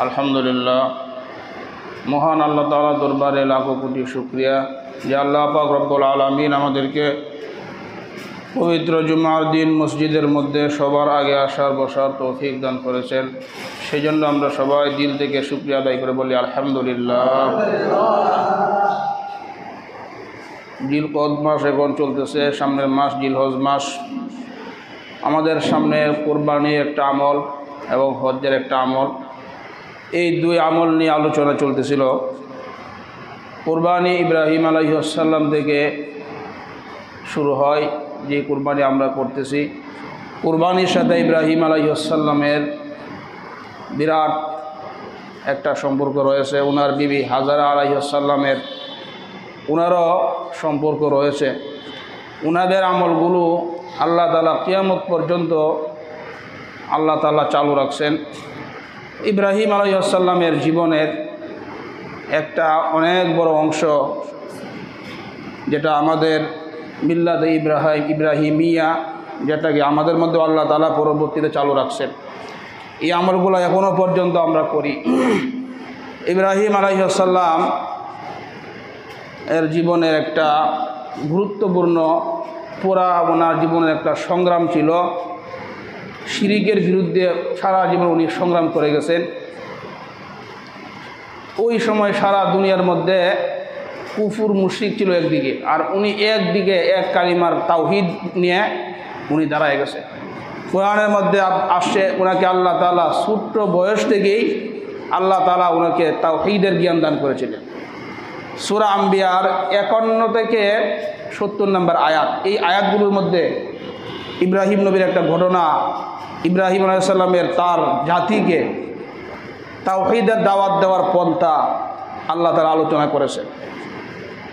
আলহামদুলিল্লাহ, মহান আল্লাহ তাআলা দরবারে লাখো কোটি শুকরিয়া যে আল্লাহ পাক রব্বুল আলামিন আমাদেরকে পবিত্র জুমার দিন মসজিদের মধ্যে সবার আগে আসার বসার তৌফিক দান করেছেন। সেই জন্য আমরা সবাই দিল থেকে শুকরিয়া আদায় করে বলি আলহামদুলিল্লাহ। জিলকদ মাস এখন চলতেছে, সামনের মাস জিলহজ মাস। আমাদের সামনে কোরবানির একটা আমল এবং হজ্জের একটা আমল, এই দুই আমল নিয়ে আলোচনা চলতেছিল। কোরবানি ইব্রাহিম আলাইহিস সালাম থেকে শুরু হয়, যে কোরবানি আমরা করতেছি। কোরবানির সাথে ইব্রাহিম আলাইহিস সালামের বিরাট একটা সম্পর্ক রয়েছে, ওনার বিবি হাজারা আলাইহিস সালামের ওনারও সম্পর্ক রয়েছে। ওনাদের আমলগুলো আল্লাহ তাআলা কিয়ামত পর্যন্ত আল্লাহ তাআলা চালু রাখছেন। ইব্রাহিম আলাইহিস সালামের জীবনের একটা অনেক বড় অংশ, যেটা আমাদের মিল্লাতে ইব্রাহিমিয়া, যেটাকে আমাদের মধ্যে আল্লাহ তাআলা পরবর্তীতে চালু রাখছেন। এই আমলগুলো এখনও পর্যন্ত আমরা করি। ইব্রাহিম আলাইহিস সালাম এর জীবনের একটা গুরুত্বপূর্ণ ওনার জীবনের একটা সংগ্রাম ছিল। শিরিকের বিরুদ্ধে সারা জীবন উনি সংগ্রাম করে গেছেন। ওই সময় সারা দুনিয়ার মধ্যে কুফুর মুশরিক ছিল একদিকে, আর উনি একদিকে এক কালিমার তাওহীদ নিয়ে উনি দাঁড়ায় গেছে। কোরআনের মধ্যে আসছে ওনাকে আল্লাহ তাআলা ছোট্ট বয়স থেকেই আল্লাহ তাআলা ওনাকে তাওহীদের জ্ঞান দান করেছিলেন। সূরা আম্বিয়ার 51 থেকে 70 নম্বর আয়াত, এই আয়াতগুলোর মধ্যে ইব্রাহিম নবীর একটা ঘটনা, ইব্রাহিম আলাইহিস সালামের তার জাতিকে তাওহীদের দাওয়াত দেওয়ার পন্থা আল্লাহ তাআলা আলোচনা করেছেন।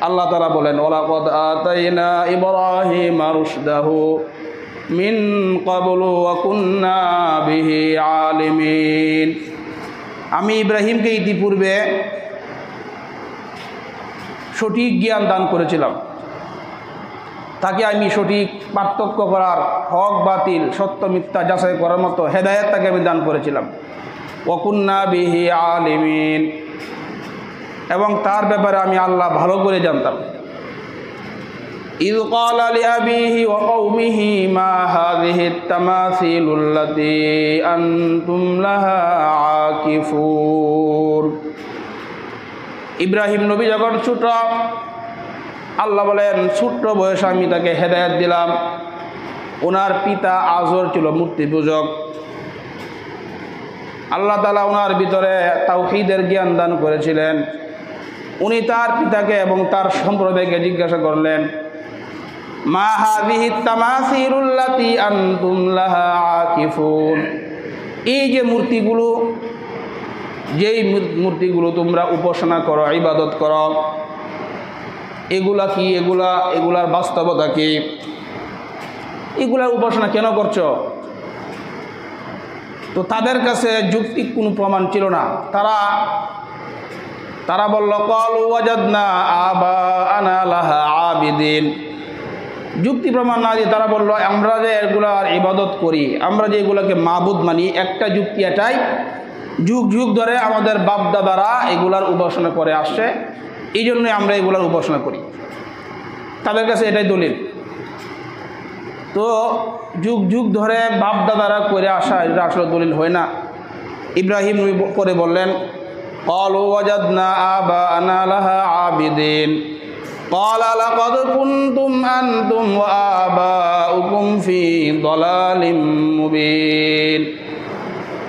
আল্লাহ তাআলা বলেন, ওয়ালাকাদ আতাইনা ইব্রাহিমা রুশদাহু মিন ক্বাবলু ওয়া কুন্না বিহি আলিমিন। আমি ইব্রাহিমকে ইতিপূর্বে সঠিক জ্ঞান দান করেছিলাম, তাকে আমি সঠিক পার্থক্য করার, হক বাতিল, সত্য মিথ্যা যাচাই করার মতো হেদায়েত তাকে আমি দান করেছিলাম। ওয়া কুন্না বিহি আলিমিন, এবং তার ব্যাপারে আমি আল্লাহ ভালো করে জানতাম। ইয ক্বালা লিআবিহি ওয়া কওমিহি মা হাযিহি আত-তামাসিলুল্লাতী আনতুম লাহা আকিফুন। ইব্রাহিম নবী যখন ছোট, আল্লাহ বলেন ছোট্ট বয়সে আমি তাকে হেদায়েত দিলাম। ওনার পিতা আজর ছিল মূর্তি পূজক। আল্লাহ তাআলা ওনার ভিতরে তাওহীদের জ্ঞান দান করেছিলেন। উনি তার পিতাকে এবং তার সম্প্রদায়কে জিজ্ঞাসা করলেন, মা হাযিহি তামাসিলুল্লাতী আনতুম লাহা আকিফুন। এই যে মূর্তিগুলো, যেই মূর্তিগুলো তোমরা উপাসনা করো, ইবাদত করো, এগুলা কি? এগুলার বাস্তবতা কি? এগুলার উপাসনা কেন করছো? তো তাদের কাছে যৌক্তিক কোনো প্রমাণ ছিল না। তারা বলল, ক্বালু ওয়াজাদনা আবাআনা লাহা আবিদিন। যুক্তি প্রমাণ না দিয়ে তারা বলল, আমরা যে এগুলার ইবাদত করি, আমরা যে এগুলাকে মাবুদ মানি, একটা যুক্তি এটাই, যুগ যুগ ধরে আমাদের বাপ দাদারা এগুলার উপাসনা করে আসছে, এই জন্যই আমরা এগুলার উপাসনা করি। তাদের কাছে এটাই দলিল। তো যুগ যুগ ধরে বাপ দাদারা করে আসা, এটা আসলে দলিল হয় না। ইব্রাহিম করে বললেন, ক্বালু ওয়াজাদনা আবাআনা লাহা আবিদিন। ক্বালা লাকাদ কুনতুম আনতুম ওয়া আবাউকুম ফি দালালিম মুবিন।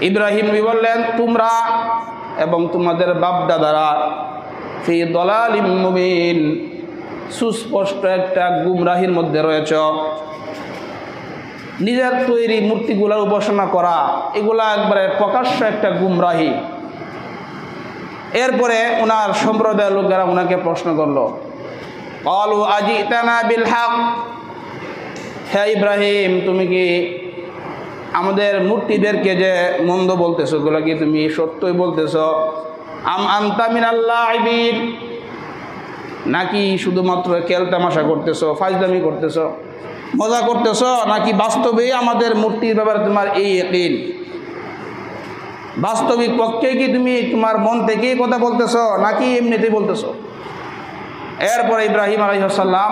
ইব্রাহিম নবী বললেন, তোমরা এবং তোমাদের বাপ দাদারা ফি দালালিম মুবিন, সুস্পষ্ট একটা গুমরাহির মধ্যে রয়েছ। নিজের তৈরি মূর্তিগুলার উপাসনা করা, এগুলা একবারে প্রকাশ্য একটা গুমরাহি। এরপরে ওনার সম্প্রদায়ের লোকেরা ওনাকে প্রশ্ন করলো, ক্বালু আজিতানা বিল হক। হে ইব্রাহিম, তুমি কি আমাদের মূর্তিদেরকে যে মন্দ বলতেছো, ওগুলো কি তুমি সত্যই বলতেছো? আম আনতা মিনাল লাইবিন, নাকি শুধুমাত্র খেল তামাশা করতেছো, ফাজলামি করতেছো, মজা করতেছো, নাকি বাস্তবেই আমাদের মূর্তির ব্যাপারে তোমার এই ইয়াকিন? বাস্তবিক পক্ষে কি তুমি তোমার মন থেকেই কথা বলতেছো নাকি এমনিতেই বলতেছো? এরপরে ইব্রাহিম আলাইহিস সালাম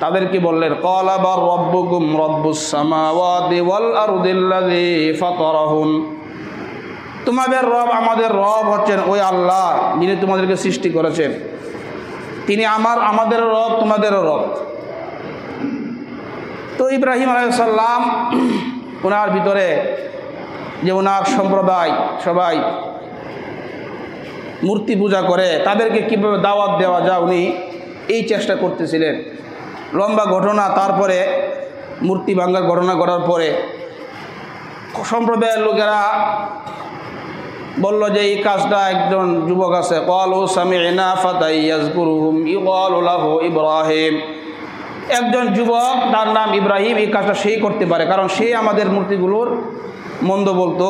তাদেরকে বললেন, ক্বালা বার রাব্বুকুম রাব্বুস সামাওয়াতি ওয়াল আরদিল্লাযী ফাতারাহুন, তোমাদের রব আমাদের রব হচ্ছেন ওই আল্লাহ যিনি তোমাদেরকে সৃষ্টি করেছেন। তিনি আমাদের রব, তোমাদেরও রব। তো ইব্রাহিম আলাইহিস সালাম ওনার ভিতরে যে ওনার সম্প্রদায় সবাই মূর্তি পূজা করে, তাদেরকে কীভাবে দাওয়াত দেওয়া যায় উনি এই চেষ্টা করতেছিলেন। লম্বা ঘটনা, তারপরে মূর্তি ভাঙ্গার ঘটনা ঘটার পরে সম্প্রদায়ের লোকেরা বলল যে এই কাজটা একজন যুবক আছে, ক্বালু সামি'না ফাতান ইয়াযকুরুহুম ইউকালু লাহু ইব্রাহিম, একজন যুবক তার নাম ইব্রাহিম, এই কাজটা সেই করতে পারে, কারণ সে আমাদের মূর্তিগুলোর মন্দ বলতো।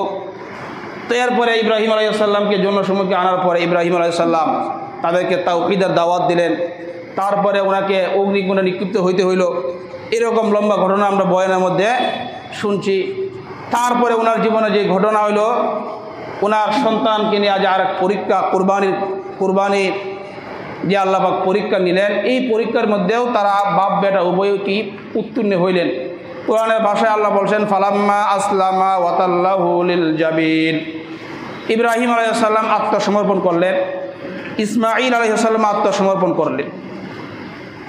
তো এরপরে ইব্রাহিম আলাইহিস সালামকে জনসমুখে আনার পরে ইব্রাহিম আলাইহিস সালাম তাদেরকে তাওহীদের দাওয়াত দিলেন। তারপরে ওনাকে অগ্নিকুণ্ডে নিক্ষিপ্ত হইতে হইল। এরকম লম্বা ঘটনা আমরা বয়ানের মধ্যে শুনছি। তারপরে ওনার জীবনে যে ঘটনা হইল, ওনার সন্তানকে নিয়ে আজ আর পরীক্ষা, কুরবানির যে আল্লাহ পাক পরীক্ষা নিলেন, এই পরীক্ষার মধ্যেও তারা বাপ বেটা উভয় কি উত্তীর্ণ হইলেন। কোরআনের ভাষায় আল্লাহ বলছেন, ফালাম্মা আসলামা ওয়াতাল্লাহু লিল জাবিন, ইব্রাহিম আলাইহিস সালাম আত্মসমর্পণ করলেন, ইসমাঈল আলাইহিস সালাম আত্মসমর্পণ করলেন।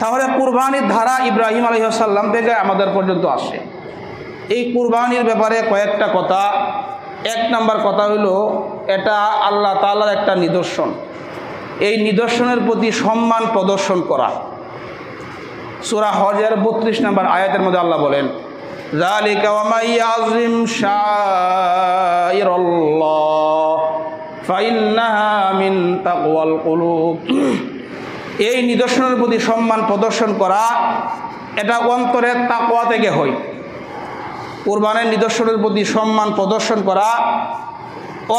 তাহলে কুরবানির ধারা ইব্রাহিম আলাইহিস সালাম থেকে আমাদের পর্যন্ত আসে। এই কুরবানির ব্যাপারে কয়েকটা কথা। এক নাম্বার কথা হইল, এটা আল্লাহ তাআলার একটা নিদর্শন। এই নিদর্শনের প্রতি সম্মান প্রদর্শন করা। সূরা হজের 32 নম্বর আয়াতের মধ্যে আল্লাহ বলেন, যালিকা ওয়া মান ইয়াযিম শাআইরাল্লাহ ফাইন্নাহা মিন তাকওয়াল কুলুব, এই নিদর্শনের প্রতি সম্মান প্রদর্শন করা এটা অন্তরের তাকওয়া থেকে হয়। কুরবানের নিদর্শনের প্রতি সম্মান প্রদর্শন করা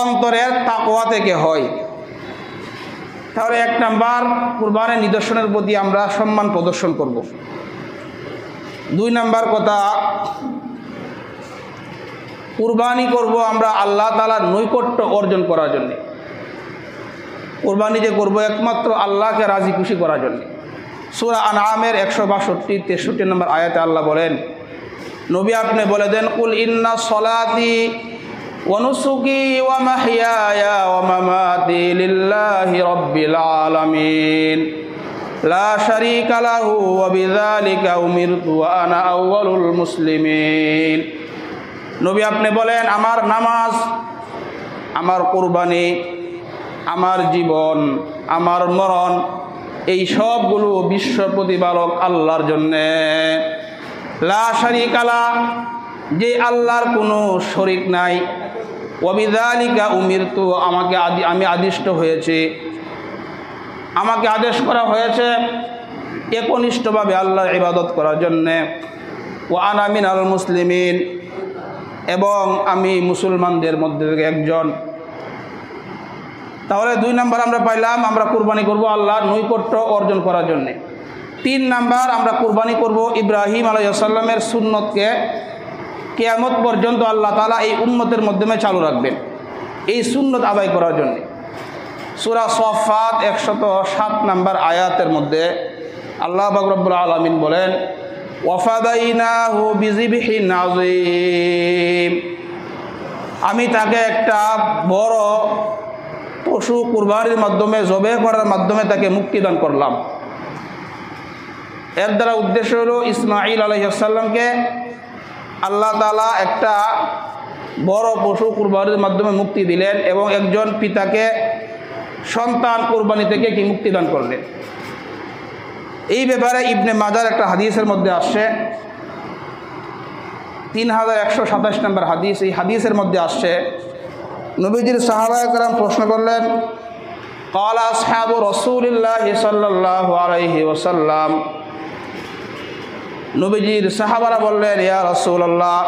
অন্তরের তাকওয়া থেকে হয়। তাহলে এক নাম্বার, কুরবানের নিদর্শনের প্রতি আমরা সম্মান প্রদর্শন করব। দুই নাম্বার কথা, কুরবানি করব আমরা আল্লাহ তাআলার নৈকট্য অর্জন করার জন্য। কুরবানি যে করব একমাত্র আল্লাহকে রাজি খুশি করার জন্য। সূরা আনআমের 162-63 নম্বর আয়াতে আল্লাহ বলেন, নবী আপনি বলে দেন, কুল ইন্না সলাতি ওয়া নুসুকি ওয়া মাহইয়ায়া ওয়া মামাতি লিল্লাহি রাব্বিল আলামিন লা শারীকা লাহু ওয়া বিযালিকা উমিরতু ওয়া আনা আউয়ালুল মুসলিমিন। নবী আপনি বলেন, আমার নামাজ, আমার কুরবানি, আমার জীবন, আমার মরণ, এই সবগুলো বিশ্ব প্রতিপালক আল্লাহর জন্যে। লা শারীকা লা, যে আল্লাহর কোনো শরীক নাই। ওয়া বিযালিকা উমিরতু, আমি আদিষ্ট হয়েছি, আমাকে আদেশ করা হয়েছে একনিষ্ঠভাবে আল্লাহর ইবাদত করার জন্যে। ওয়া আনা মিনাল মুসলিমিন, এবং আমি মুসলমানদের মধ্যে থেকে একজন। তাহলে দুই নাম্বার আমরা পাইলাম, আমরা কুরবানি করব আল্লাহর নৈকট্য অর্জন করার জন্যে। তিন নাম্বার, আমরা কুরবানি করব ইব্রাহিম আলাইহিস সালামের সুন্নতকে কিয়ামত পর্যন্ত আল্লাহ তাআলা এই উম্মতের মাধ্যমে চালু রাখবেন, এই সুন্নত আদায় করার জন্য। সূরা সফফাত 107 নম্বর আয়াতের মধ্যে আল্লাহ পাক রব্বুল আলামিন বলেন, ওয়াফাদাইনাহু বিযিবহিন আযীম, আমি তাকে একটা বড় পশু কুরবানির মাধ্যমে, জবেহ করার মাধ্যমে তাকে মুক্তিদান করলাম। এর দ্বারা উদ্দেশ্য হলো ইসমাঈল আলাইহিস সালামকে আল্লাহ তাআলা একটা বড় পশু কুরবানির মাধ্যমে মুক্তি দিলেন, এবং একজন পিতাকে সন্তান কুরবানি থেকে কি মুক্তিদান করলেন। এই ব্যাপারে ইবনে মাজার একটা হাদিসের মধ্যে আসছে, 3127 নম্বর হাদিস। এই হাদিসের মধ্যে আসছে, নবীজির সাহাবায়ে কেরাম প্রশ্ন করলেন, ক্বালা আসহাবু রাসূলিল্লাহি সাল্লাল্লাহু আলাইহি ওয়াসাল্লাম, নবীজির সাহাবারা বললেন, ইয়া রাসূলুল্লাহ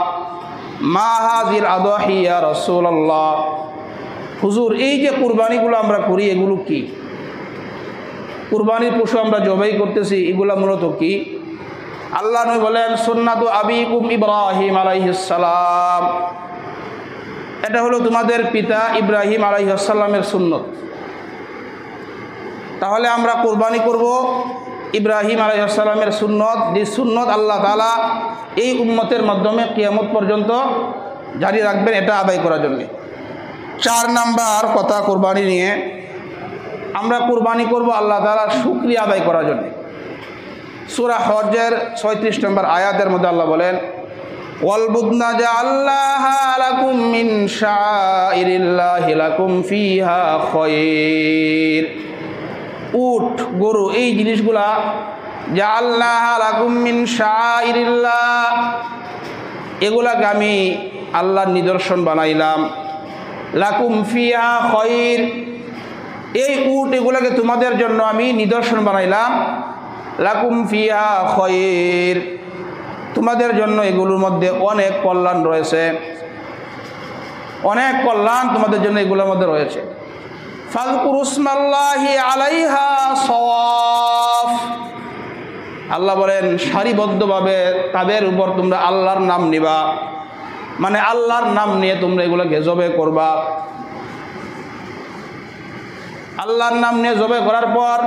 মা হাযিল আদহি ইয়া রাসূলুল্লাহ, হুজুর এই যে কুরবানিগুলো আমরা করি এগুলো কি? কুরবানির পশু আমরা জবাই করতেছি, এগুলো মূলত কি? আল্লাহ নবী বলেন, সুন্নাতু আবিকুম ইব্রাহিম আলাইহিস সালাম, এটা হলো তোমাদের পিতা ইব্রাহিম আলাইহিস সালামের সুন্নত। তাহলে আমরা কোরবানি করব ইব্রাহিম আলাইহিস সালামের সুন্নত, যে সুন্নত আল্লাহ তাআলা এই উম্মতের মাধ্যমে কিয়ামত পর্যন্ত জারি রাখবেন, এটা আদায় করার জন্য। 4 নাম্বার কথা কোরবানি নিয়ে, আমরা কোরবানি করব আল্লাহ তাআলার শুকরিয়া আদায় করার জন্য। সূরা হজের 36 নম্বর আয়াতের মধ্যে আল্লাহ বলেন, ওয়াল বুদনা জাআল্লাহা লাকুম মিন শাআইরিল্লাহি লাকুম ফিহা খায়র। উট, গরু, এই জিনিসগুলা জাআল্লাহা লাকুম মিন শাআইরিল্লাহ, এগুলাকে আমি আল্লাহর নিদর্শন বানাইলাম। লাকুম ফিহা খায়র, এই উট এগুলাকে তোমাদের জন্য আমি নিদর্শন বানাইলাম। লাকুম ফিহা খায়র, তোমাদের জন্য এগুলোর মধ্যে অনেক কল্যাণ রয়েছে, অনেক কল্যাণ তোমাদের জন্য এগুলোর মধ্যে রয়েছে। ফাযকুরু ইসমাল্লাহি আলাইহা সাওয়াফ, আল্লাহ বলেন সারিবদ্ধভাবে তাদের উপর তোমরা আল্লাহর নাম নিবা, মানে আল্লাহর নাম নিয়ে তোমরা এগুলোকে জবে করবা। আল্লাহর নাম নিয়ে জবে করার পর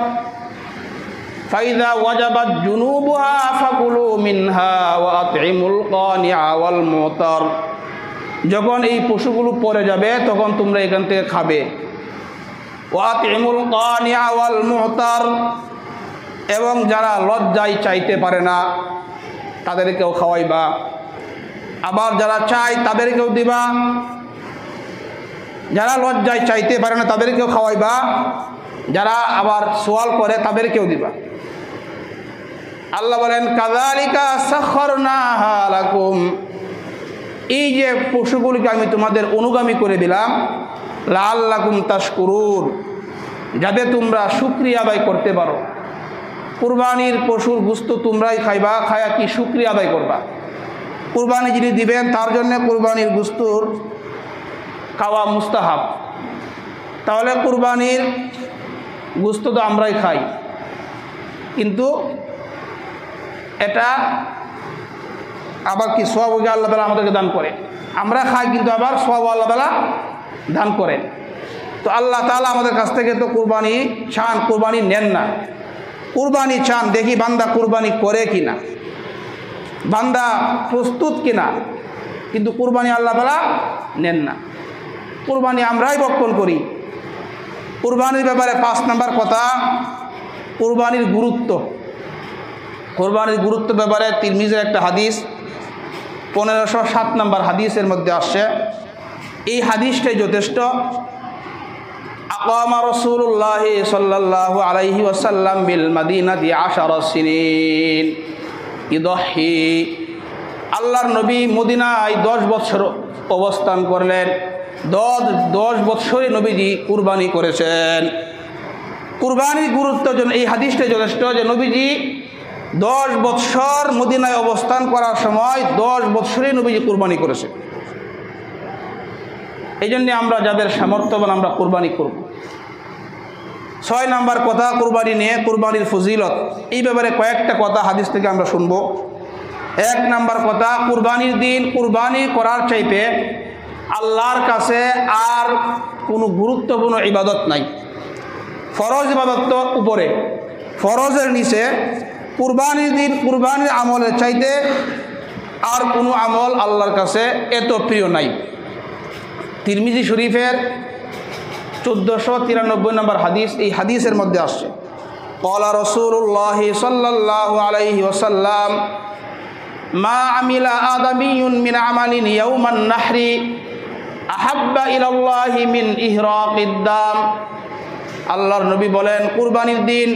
ফাইদা ওয়াজাবাত জুনুবুহা ফাকুলু মিনহা ওয়া আতইমুল কানিআ ওয়াল মুতার, যখন এই পশুগুলো পড়ে যাবে তখন তোমরা এখান থেকে খাবে। ওয়া আতইমুল কানিআ ওয়াল মুতার, এবং যারা লজ্জায় চাইতে পারে না তাদেরকেও খাওয়াইবা, আবার যারা চায় তাদেরকেও দিবা। যারা লজ্জায় চাইতে পারে না তাদেরকেও খাওয়াইবা, যারা আবার সোয়াল করে তাদেরকেও দিবা। আল্লাহ বলেন কাযালিকা সাখখারনাহা লাকুম, এই যে পশুগুলিকে আমি তোমাদের অনুগামী করে দিলাম, লাআল্লাকুম তাশকুরুন, যাতে তোমরা শুকরিয়া আদায় করতে পারো। কুরবানির পশুর গোশত তোমরাই খাইবা, খায়া কি শুকরিয়া আদায় করবা। কুরবানি যিনি দিবেন তার জন্য কুরবানির গোশতর খাওয়া মুস্তাহাব। তাহলে কুরবানির গোশত তো আমরাই খাই, কিন্তু এটা আবার কি সওয়াব আল্লাহ তাআলা আমাদেরকে দান করে। আমরা খাই কিন্তু আবার সওয়াব আল্লাহ তাআলা দান করেন। তো আল্লাহ তাআলা আমাদের কাছ থেকে তো কুরবানি চান, কুরবানি নেন না। কুরবানি চান, দেখি বান্দা কুরবানি করে কিনা, বান্দা প্রস্তুত কিনা, কিন্তু কুরবানি আল্লাহ তাআলা নেন না। কুরবানি আমরাই বক্ষণ করি। কুরবানির ব্যাপারে 5 নাম্বার কথা, কুরবানির গুরুত্ব। কুরবানির গুরুত্ব ব্যাপারে তিরমিজির একটা হাদিস 1507 নম্বর হাদিসের মধ্যে আসছে। এই হাদিসটাই যথেষ্ট। আকামা রাসূলুল্লাহ সাল্লাল্লাহু আলাইহি ওয়াসাল্লাম বিল মাদিনাতি 10 সিনিন ইদহি, আল্লাহর নবী মদিনায় 10 বছর অবস্থান করলেন। 10 বছরে নবীজি কুরবানি করেছেন। কুরবানির গুরুত্বের জন্য এই হাদিসটাই যথেষ্ট যে নবীজি 10 বছর মদিনায় অবস্থান করার সময় 10 বছরে নবীজি কুরবানি করেছে। এই জন্যে আমরা যাদের সামর্থ্যবান আমরা কুরবানি করব। 6 নাম্বার কথা কুরবানি নিয়ে, কুরবানির ফজিলত। এই ব্যাপারে কয়েকটা কথা হাদিস থেকে আমরা শুনব। 1 নাম্বার কথা, কুরবানির দিন কুরবানি করার চাইতে আল্লাহর কাছে আর কোনো গুরুত্বপূর্ণ ইবাদত নাই। ফরজ ইবাদত তো উপরে, ফরজের নিচে কুরবানির দিন কুরবানির আমলের চাইতে আর কোনো আমল আল্লাহর কাছে এত প্রিয় নাই। তিরমিজি শরীফের 1493 নম্বর হাদিস, এই হাদিসের মধ্যে আসছে, ক্বালা রাসূলুল্লাহ সাল্লাল্লাহু আলাইহি ওয়াসাল্লাম মা আমিলা আদামিয়ুন মিন আমালিন ইয়াওমান নাহরি আহাব্বা ইলাল্লাহি মিন ইহরাকিদ দাম। আল্লাহর নবী বলেন, কুরবানির দিন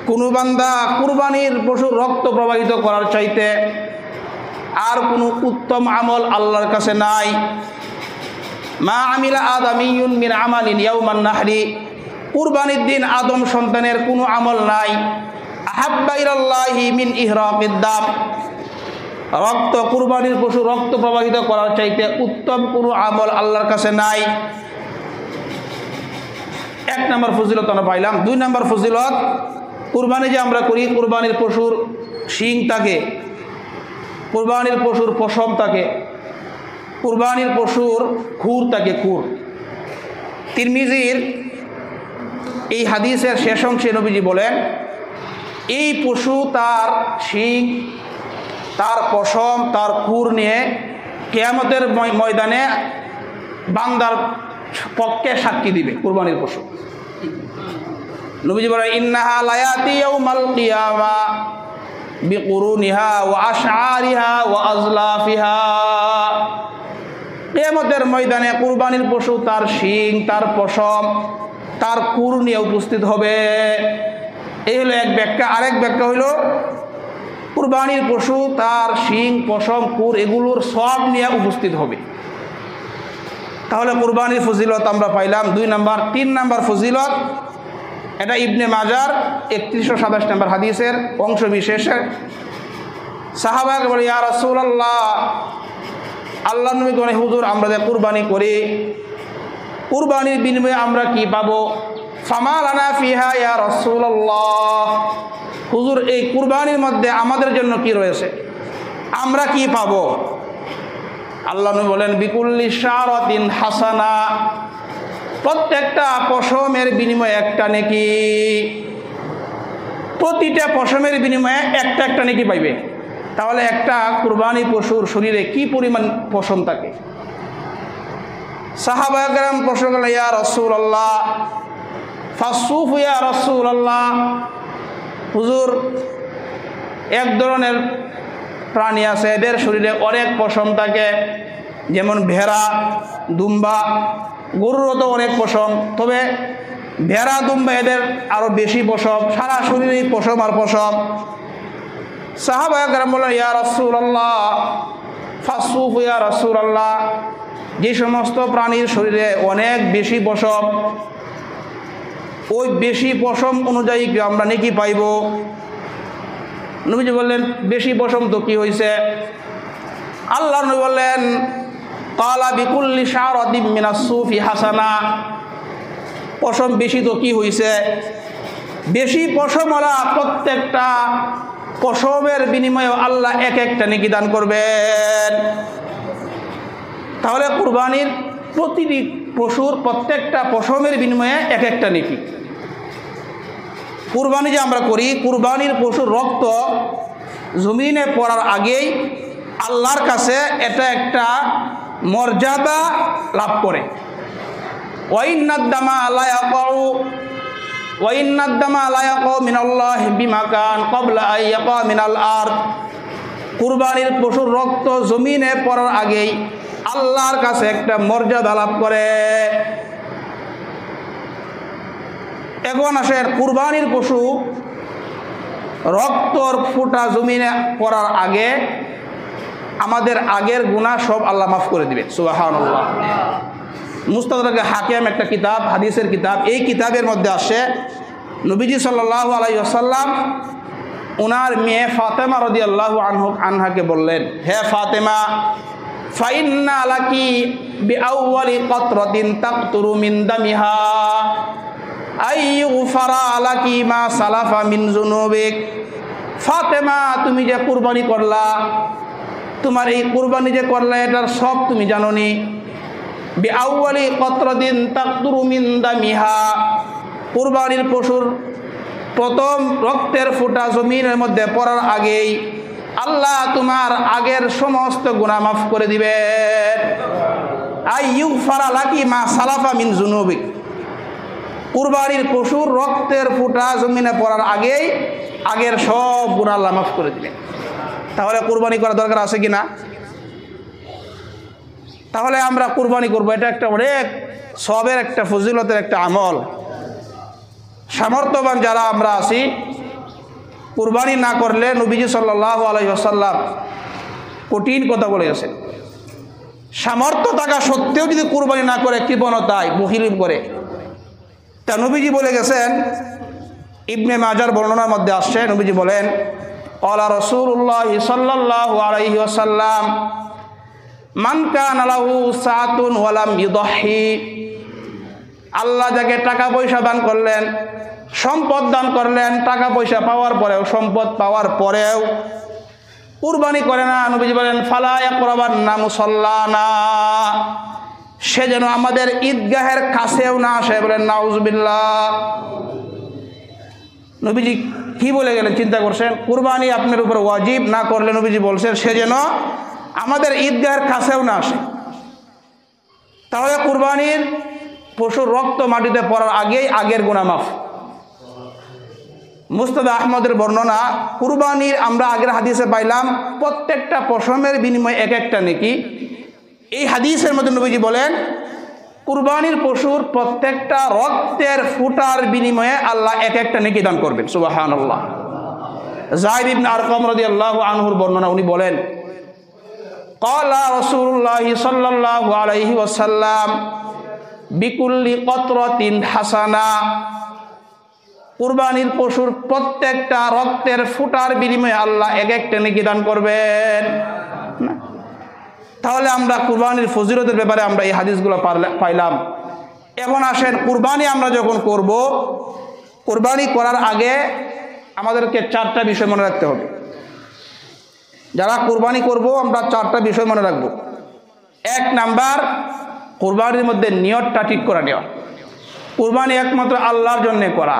কোনো বান্দা কুরবানির পশুর রক্ত প্রবাহিত করার চাইতে আর কোনো উত্তম আমল আল্লাহর কাছে নাই। মা আমিলা আদামিয়ুন মিন আমালিন ইয়াওমান নাহরি, কুরবানির দিন আদম সন্তানের কোনো আমল নাই। আহাব্বা ইলাল্লাহি মিন ইহরাকিদ দাম, রক্ত কুরবানির পশু রক্ত প্রবাহিত করার চাইতে উত্তম কোনো আমল আল্লাহর কাছে নাই। 1 নম্বর ফজিলত আমরা পাইলাম। 2 নম্বর ফজিলত, কুরবানি যে আমরা করি, কুরবানির পশুর শিং থাকে, কুরবানির পশুর পশম থাকে, কুরবানির পশুর খুর থাকে, খুর। তিরমিজির এই হাদিসের শেষ অংশে নবীজি বলেন, এই পশু তার শিং, তার পশম, তার খুর নিয়ে কিয়ামতের ময়দানে বান্দার পক্ষে সাক্ষী দিবে। কুরবানির পশু নবীজি বলেন, ইন্নাহা লায়াতি ইয়াউমাল কিয়ামা বিকুরুনিহা ওয়া আশআরিহা ওয়া আজলাফিহা। কিয়ামতের ময়দানে কুরবানির পশু তার শিং, তার পশম, তার খুর নিয়ে উপস্থিত হবে। এই হলো এক ব্যাখ্যা। আরেক ব্যাখ্যা হইল কুরবানির পশু তার শিং, পশম, খুর এগুলোর সব নিয়ে উপস্থিত হবে। তাহলে কুরবানির ফজিলত আমরা পাইলাম 2 নাম্বার। 3 নাম্বার ফজিলত, এটা ইবনে মাজার 3127 নম্বর হাদিসের অংশ বিশেষে সাহাবাকে বলে, ইয়া রাসূলুল্লাহ, আল্লাহ নবী বলেন, হুজুর আমরা যে কুরবানি করি, কুরবানির বিনিময়ে আমরা কি পাবো? ফামা লানা ফিহা ইয়া রাসূলুল্লাহ, হুজুর এই কুরবানির মধ্যে আমাদের জন্য কি রয়েছে, আমরা কি পাবো? আল্লাহ নবী বলেন, বিকুল্লি শারাতিন হাসানা, প্রত্যেকটা পশমের বিনিময়ে একটা নেকি। প্রতিটা পশমের বিনিময়ে একটা একটা নেকি পাইবে। তাহলে একটা কুরবানি পশুর শরীরে কি পরিমাণ পশম থাকে? সাহাবায়ে কেরাম প্রশ্ন করলেন, ইয়া রাসূলুল্লাহ ফাসসুফ ইয়া রাসূলুল্লাহ, হুজুর এক ধরনের প্রাণী আছে এদের শরীরে অনেক পশম থাকে, যেমন ভেড়া, দুম্বা, গরুরও তো অনেক পশম, তবে ভেড়া, দুম্বা এদের আরো বেশি পশম, সারা শরীরে পশম আর পশম। সাহাবায়ে কেরাম বললেন, ইয়া রাসূলুল্লাহ ফাসসুফ ইয়া রাসূলুল্লাহ, যে সমস্ত প্রাণীর শরীরে অনেক বেশি পশম, ওই বেশি পশম অনুযায়ী কি আমরা নেকি পাইব? নবীজি বললেন, বেশি পশম তো কি হয়েছে? আল্লাহ নবী বললেন, কালা বিকুল্লি শারাতিন মিনাস সুফি হাসানা, পশম বেশি তো কি হয়েছে? বেশি পশমওয়ালা প্রত্যেকটা পশমের বিনিময়ে আল্লাহ এক একটা নেকি দান করবেন। তাহলে কুরবানির প্রতিটি পশুর প্রত্যেকটা পশমের বিনিময়ে এক একটা নেকি। কুরবানি যে আমরা করি, কুরবানির পশুর রক্ত জমিনে পড়ার আগেই আল্লাহর কাছে এটা একটা মর্যাদা লাভ করে। ওয়াইন্নাদ-দামা লা ইয়াকাউ ওয়াইন্নাদ-দামা লা ইয়াকাউ মিনাল্লাহি বিমাকান ক্বাবলা আন ইয়াকা মিনাল আরদ, কুরবানির পশুর রক্ত জমিনে পড়ার আগেই আল্লাহর কাছে একটা মর্যাদা লাভ করে। এখন আসেন, কুরবানির পশু রক্তর ফোঁটা জমিনে পড়ার আগে আমাদের আগের গুনাহ সব আল্লাহ মাফ করে দিবেন। সুবহানাল্লাহ। মুস্তাদরাক হাকিম একটা কিতাব, হাদিসের কিতাব, এই কিতাবের মধ্যে আসে নবীজি সাল্লাল্লাহু আলাইহি ওয়াসাল্লাম ওনার মেয়ে ফাতেমা রাদিয়াল্লাহু আনহাকে বললেন, হে ফাতেমা, ফাইন্না লাকি বিআউয়ালি কাতরাতিন তাকতুরু মিন দামিহা আইয়ুগফারা লাকি মা সালাফা মিন যুনুবিক। ফাতেমা, তুমি যে কুরবানি করলা, তোমার এই কুরবানি যে করলা এটার সব তুমি জানো নি। বিআউয়ালি কাতরাতিন তাকতুরু মিন দামিহা, কুরবানির পশুর প্রথম রক্তের ফোঁটা জমিনের মধ্যে পড়ার আগেই আল্লাহ তোমার আগের সমস্ত গুনাহ মাফ করে দিবেন। আইয়ুগফারা লাকি মা সালাফা মিন যুনুবিক, কুরবানির পশুর রক্তের ফোঁটা জমিনে পড়ার আগেই আগের সব গুনাহ আল্লাহ মাফ করে দিবেন। তাহলে কুরবানি করা দরকার আছে কি না? তাহলে আমরা কুরবানি করবো, এটা একটা অনেক সবের একটা ফজিলতের একটা আমল। সামর্থ্যবান যারা আমরা আছি, কুরবানি না করলে নবীজি সাল্লাল্লাহু আলাইহি ওয়াসাল্লাম কঠিন কথা বলে গেছেন। সামর্থ্য থাকা সত্ত্বেও যদি কুরবানি না করে কৃপণতায় বখিলি করে, তা নবীজি বলে গেছেন, ইবনে মাজার বর্ণনার মধ্যে আসছে, নবীজি বলেন, ক্বালা রাসূলুল্লাহ সাল্লাল্লাহু আলাইহি ওয়াসাল্লাম মান কানা লাহু সাআতুন ওয়া লাম ইউদহি, আল্লাহ যাকে টাকা পয়সা দান করলেন, সম্পদ দান করলেন, টাকা পয়সা পাওয়ার পরেও, সম্পদ পাওয়ার পরেও কুরবানি করে না, নবীজি বলেন ফালা ইয়াকরাবান্না মুসাল্লানা, সে যেন আমাদের ঈদগাহের কাছেও না আসে। বলেন নাউজুবিল্লাহ। নবীজি কি বলে গেলেন চিন্তা করছেন? কুরবানি আপনার উপর ওয়াজিব না করলে নবীজি বলছেন সে যেন আমাদের ঈদগাহের কাছেও না আসে। তাহলে কুরবানির পশুর রক্ত মাটিতে পড়ার আগেই আগের গুনাহ মাফ। মুস্তাদ আহমদের বর্ণনা, কুরবানির আমরা আগের হাদিসে পাইলাম প্রত্যেকটা পশমের বিনিময়ে এক একটা নেকি। এই হাদিসের মধ্যে নবীজি বলেন কুরবানির পশুর প্রত্যেকটা রক্তের ফুটার বিনিময়ে আল্লাহ এক একটা নেকি দান করবেন। সুবহানাল্লাহ। যায়েদ ইবনে আরকাম রাদিয়াল্লাহু আনহুর বর্ণনা, উনি বলেন ক্বালা রাসূলুল্লাহ সাল্লাল্লাহু আলাইহি ওয়াসাল্লাম বিকুল্লি কতরাতিন হাসানা, কুরবানির পশুর প্রত্যেকটা রক্তের ফুটার বিনিময়ে আল্লাহ এক একটা নেকি দান করবেন। তাহলে আমরা কুরবানির ফজিলতের ব্যাপারে আমরা এই হাদিসগুলো পাইলাম। এখন আসেন কুরবানি আমরা যখন করব, কুরবানি করার আগে আমাদেরকে চারটা বিষয় মনে রাখতে হবে। যারা কুরবানি করব আমরা চারটা বিষয় মনে রাখবো। এক নাম্বার, কুরবানির মধ্যে নিয়তটা ঠিক করে নেওয়া। কুরবানি একমাত্র আল্লাহর জন্য করা।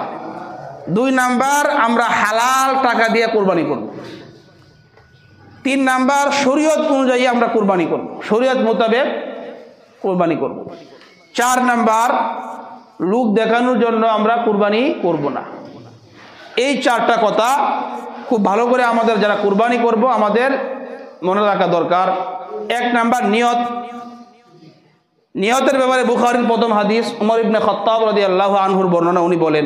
দুই নাম্বার, আমরা হালাল টাকা দিয়ে কুরবানি করব। তিন নাম্বার, শরীয়ত অনুযায়ী আমরা কুরবানি করব, শরীয়ত মোতাবেক কুরবানি করব। চার নাম্বার, লোক দেখানোর জন্য আমরা কুরবানি করব না। এই চারটা কথা খুব ভালো করে আমাদের যারা কুরবানি করব আমাদের মনে রাখা দরকার। এক নাম্বার, নিয়ত। নিয়তের ব্যাপারে বুখারীর প্রথম হাদিস, উমর ইবনে খাত্তাব রাদিয়াল্লাহু আনহুর বর্ণনা, উনি বলেন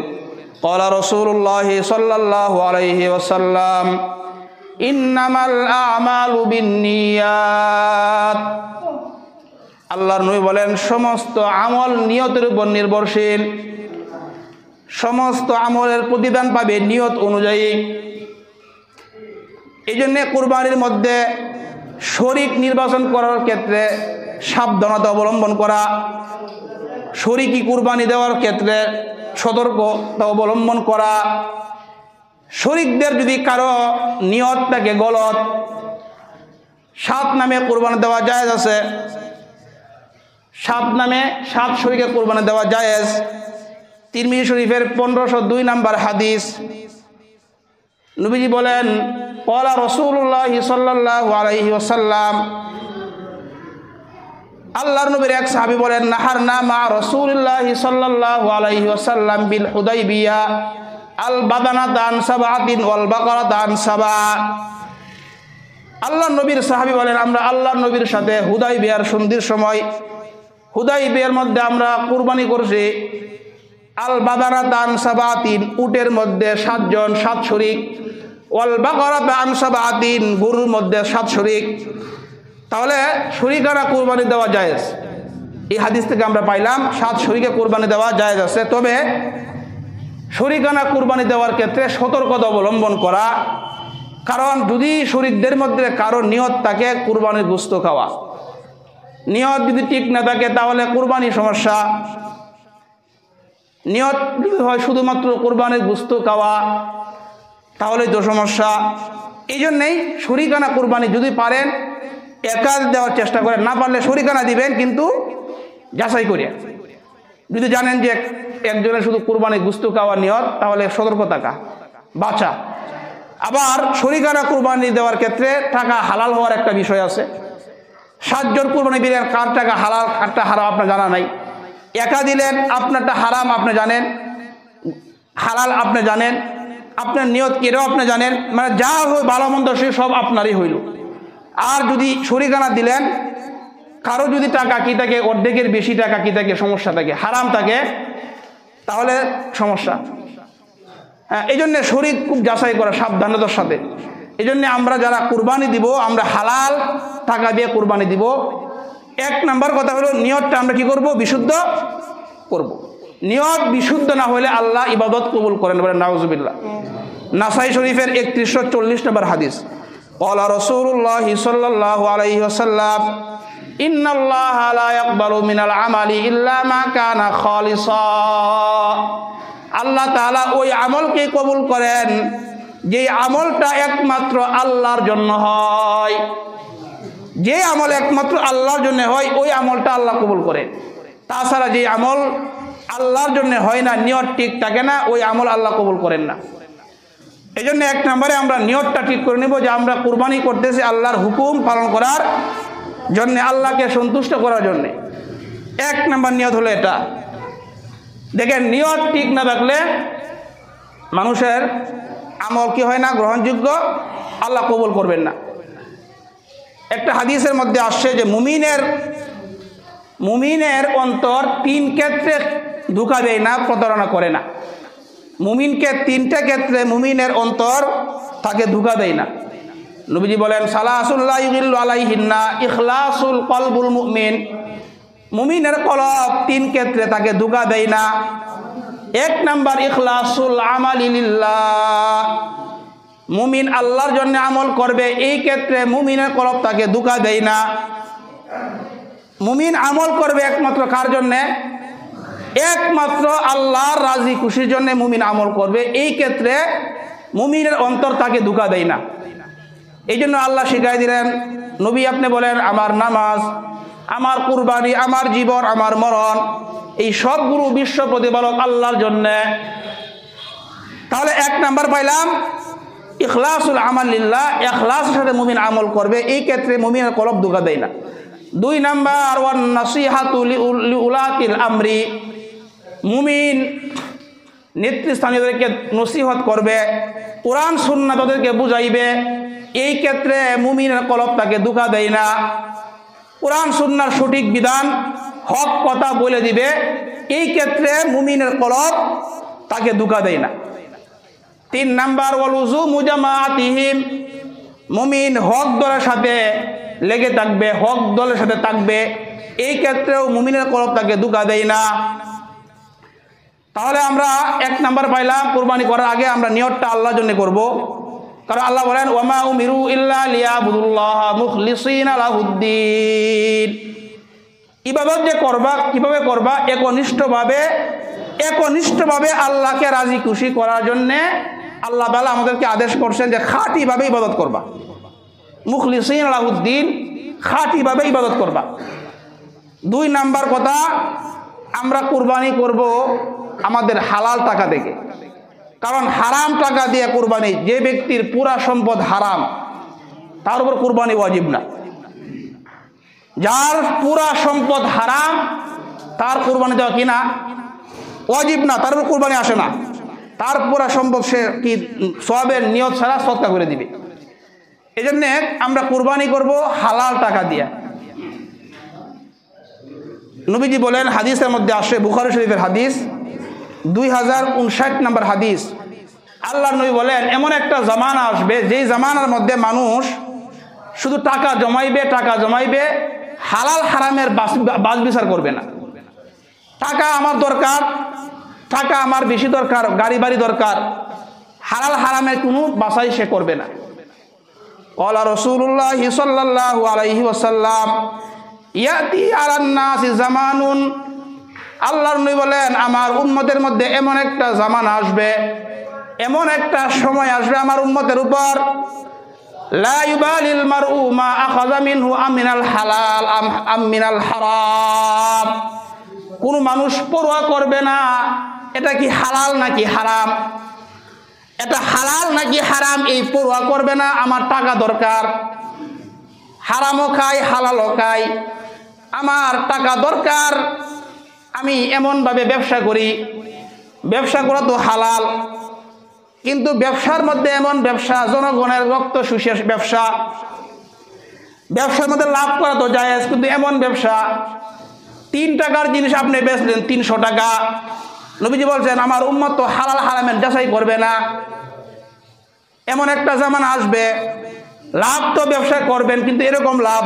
ক্বালা রাসূলুল্লাহ সাল্লাল্লাহু আলাইহি ওয়াসাল্লাম ইন্নামাল আমালু বিন্নিয়াত, আল্লাহর নবী বলেন সমস্ত আমল নিয়তের উপর নির্ভরশীল। সমস্ত আমলের প্রতিদান পাবে নিয়ত অনুযায়ী। এই জন্যে কুরবানির মধ্যে শরীক নির্বাচন করার ক্ষেত্রে সাবধানতা অবলম্বন করা, শরীকি কুরবানি দেওয়ার ক্ষেত্রে সতর্কতা অবলম্বন করা। শরীকদের যদি কারো নিয়ত থাকে গলত, সাত নামে কুরবানি দেওয়া জায়েজ আছে, সাত নামে সাত শরীকে কুরবানি দেওয়া জায়েজ। তিরমিজি শরীফের 1502 নম্বর হাদিস, নবীজি বলেন ক্বালা রাসূলুল্লাহ সাল্লাল্লাহু আলাইহি ওয়াসাল্লাম, আল্লাহর নবীর এক সাহাবী বলেন নাহারনা মা রাসূলুল্লাহ সাল্লাল্লাহু আলাইহি ওয়াসাল্লাম বিল হুদাইবিয়া আল বাদানাতা আন সাবআতিন ওয়াল বাকারাতা আন সাবআ। আল্লাহর নবীর সাহাবী বলেন আমরা আল্লাহর নবীর সাথে হুদাইবিয়ার সন্ধির সময়, হুদাইবিয়ার মধ্যে আমরা কুরবানি করছি আল বাদানাতা আন সাবআতিন, উটের মধ্যে 7 জন 7 শরীক, ওয়াল বাকারাতা আন সাবআতিন, গরুর মধ্যে 7 শরীক। তাহলে শরীকানা কুরবানি দেওয়া জায়েজ। এই হাদিস থেকে আমরা পাইলাম 7 শরীকে কুরবানি দেওয়া জায়েজ আছে। তবে শরীকানা কুরবানি দেওয়ার ক্ষেত্রে সতর্কতা অবলম্বন করা, কারণ যদি শরীকদের মধ্যে কারো নিয়ত থাকে কুরবানির গোশত খাওয়া, নিয়ত যদি ঠিক না থাকে তাহলে কুরবানির সমস্যা। নিয়ত যদি হয় শুধুমাত্র কুরবানির গোশত খাওয়া তাহলেই তো সমস্যা। এই জন্যেই শরীকানা কুরবানি যদি পারেন একা দেওয়ার চেষ্টা করেন, না পারলে শরীকানা দিবেন কিন্তু যাচাই করে। যদি জানেন যে একজনের শুধু কুরবানি গোশত খাওয়ার নিয়ত তাহলে সতর্ক থাকা, বাঁচা। আবার শরীকানা কুরবানি দেওয়ার ক্ষেত্রে টাকা হালাল হওয়ার একটা বিষয় আছে। 7 জন কুরবানি দিলেন, কার টাকা হালাল কারটা হারাম আপনার জানা নাই। একা দিলেন, আপনারটা হারাম আপনি জানেন, হালাল আপনি জানেন, আপনার নিয়ত কেড়েও আপনি জানেন, মানে যা হয় ভালো মন্দ সে সব আপনারই হইল। আর যদি শরীকানা দিলেন, কারো যদি টাকা কি থাকে অর্ধেকের বেশি টাকা কি থাকে সমস্যা থাকে, হারাম থাকে, তাহলে সমস্যা। এই জন্যে শরীক খুব যাচাই করা সাবধানতার সাথে। এই জন্যে আমরা যারা কুরবানি দিব আমরা হালাল টাকা দিয়ে কুরবানি দিব। এক নাম্বার কথা হলো নিয়তটা আমরা কি করব, বিশুদ্ধ করব। নিয়ত বিশুদ্ধ না হলে আল্লাহ ইবাদত কবুল করেন, বলেন নাউজুবিল্লাহ। নাসাই শরীফের 3140 নম্বর হাদিস, ক্বালা রাসূলুল্লাহ সাল্লাল্লাহু আলাইহি ওয়াসাল্লাম ইন্নাল্লাহা লা ইয়াকবালু মিনাল আমালি ইল্লা মা কানা খালিসা। আল্লাহ তাআলা ওই আমলকে কবুল করেন যে আমলটা একমাত্র আল্লাহর জন্য হয়, যে আমল একমাত্র আল্লাহর জন্য হয় ওই আমলটা আল্লাহ কবুল করে। তাছাড়া যে আমল আল্লাহর জন্য হয় না, নিয়ত ঠিক থাকে না, ওই আমল আল্লাহ কবুল করেন না। এই জন্য এক নম্বরে আমরা নিয়তটা ঠিক করে নেব যে আমরা কুরবানি করতেছি আল্লাহর হুকুম পালন করার জন্যে, আল্লাহকে সন্তুষ্ট করার জন্যে। এক নম্বর নিয়ত হলো এটা। দেখেন, নিয়ত ঠিক না থাকলে মানুষের আমল কি হয় না, গ্রহণযোগ্য, আল্লাহ কবুল করবেন না। একটা হাদিসের মধ্যে আসছে যে মুমিনের অন্তর তিন ক্ষেত্রে ধোঁকা দেয় না, প্রতারণা করে না। মুমিনকে তিনটা ক্ষেত্রে মুমিনের অন্তর তাকে ধোঁকা দেয় না। নবীজি বলেন, সালাসুল্লাহ ইউগিল্লু আলাইহিন্না ইখলাসুল কলবুল মুমিন। মুমিনের কলব তিন ক্ষেত্রে তাকে ধোঁকা দেয় না। এক নাম্বার, ইখলাসুল আমালি লিল্লাহ। মুমিন আল্লাহর জন্য আমল করবে, এই ক্ষেত্রে মুমিনের কলব তাকে ধোঁকা দেয় না। মুমিন আমল করবে একমাত্র কার জন্যে? একমাত্র আল্লাহর রাজি খুশির জন্য মুমিন আমল করবে, এই ক্ষেত্রে মুমিনের অন্তর তাকে ধোঁকা দেয় না। এই জন্য আল্লাহ শিখাই দিলেন, নবী আপনি বলেন, আমার নামাজ, আমার কুরবানি, আমার জীবন, আমার মরণ, এই সবগুলো বিশ্ব প্রতিপালক আল্লাহর জন্যে। তাহলে এক নাম্বার পাইলাম ইখলাসুল আমাল লিল্লাহ, ইখলাসের সাথে মুমিন আমল করবে, এই ক্ষেত্রে মুমিনের কলব ধোঁকা দেয় না। দুই নাম্বার, ওয়ান নাসিহাতু লিউলাতিল আমরি। মুমিন নেতৃস্থানীয়দেরকে নসিহত করবে, কোরআন সুন্নাহ তাদেরকে বুঝাইবে, এই ক্ষেত্রে মুমিনের কলব তাকে ধোঁকা দেয় না। কোরআন সুন্নাহর সঠিক বিধান, হক কথা বলে দিবে, এই ক্ষেত্রে মুমিনের কলব তাকে ধোঁকা দেয় না। তিন নাম্বার, ওয়ালুজু মুজামাআতিহিম। মুমিন হক দলের সাথে লেগে থাকবে, হক দলের সাথে থাকবে, এই ক্ষেত্রেও মুমিনের কলব তাকে ধোঁকা দেয় না। তাহলে আমরা এক নাম্বার পাইলাম, কুরবানি করার আগে আমরা নিয়তটা আল্লাহর জন্য করব। কারণ আল্লাহ বলেন, ওয়ামা উমিরু ইল্লা লিয়াবুদুল্লাহ মুখলিসিনা লাহুদ্দিন। ইবাদত যে করবা, কিভাবে করবা? একনিষ্ঠভাবে আল্লাহকে রাজি খুশি করার জন্যে আল্লাহ তাআলা আমাদেরকে আদেশ করছেন যে খাঁটিভাবে ইবাদত করবা। মুখলিসিনা লাহুদ্দিন, খাঁটিভাবে ইবাদত করবা। দুই নাম্বার কথা, আমরা কুরবানি করব আমাদের হালাল টাকা থেকে। কারণ হারাম টাকা দিয়ে কুরবানি, যে ব্যক্তির পুরা সম্পদ হারাম, তার উপর কুরবানি ওয়াজিব না। যার পুরা সম্পদ হারাম, তার কুরবানি দেওয়া কিনা ওয়াজিব না, তার উপর কুরবানি আসে না। তার পুরা সম্পদ সে কি সওয়াবের নিয়ত ছাড়া সদকা করে দিবে। এই জন্য আমরা কুরবানি করব হালাল টাকা দিয়ে। নবীজি বলেন, হাদিসের মধ্যে আসে, বুখারী শরীফের হাদিস 2059 নম্বর হাদিস, আল্লাহর নবী বলেন, এমন একটা জামানা আসবে, যেই জামানার মধ্যে মানুষ শুধু টাকা জমাইবে, হালাল হারামের বাছ বিচার করবে না। টাকা আমার দরকার, টাকা আমার বেশি দরকার, গাড়ি বাড়ি দরকার, হালাল হারামের কোনো বাছাই সে করবে না। ক্বালা রাসূলুল্লাহ সাল্লাল্লাহু আলাইহি ওয়াসাল্লাম, ইয়াতি আলান নাসি জামানুন। আল্লাহর নবী বলেন, আমার উম্মতের মধ্যে এমন একটা জামানা আসবে, এমন একটা সময় আসবে আমার উম্মতের উপর, লা ইউবালিল মারউ মা আখাযা মিনহু আমিনাল হালাল আম মিনাল হারাম। কোন মানুষ পরোয়া করবে না এটা কি হালাল নাকি হারাম, এটা হালাল নাকি হারাম, এই পরোয়া করবে না। আমার টাকা দরকার, হারামও খাই হালালও খাই, আমার টাকা দরকার, আমি এমনভাবে ব্যবসা করি, ব্যবসা করা তো হালাল, কিন্তু ব্যবসার মধ্যে এমন ব্যবসা, জনগণের রক্ত শুষে ব্যবসা, ব্যবসার মধ্যে লাভ করা তো জায়েজ, কিন্তু এমন ব্যবসা 3 টাকার জিনিস আপনি বেচলেন 300 টাকা। নবীজি বলছেন, আমার উম্মত তো হালাল হারামের যাচাই করবে না। এমন একটা জামানা আসবে, লাভ তো ব্যবসা করবেন, কিন্তু এরকম লাভ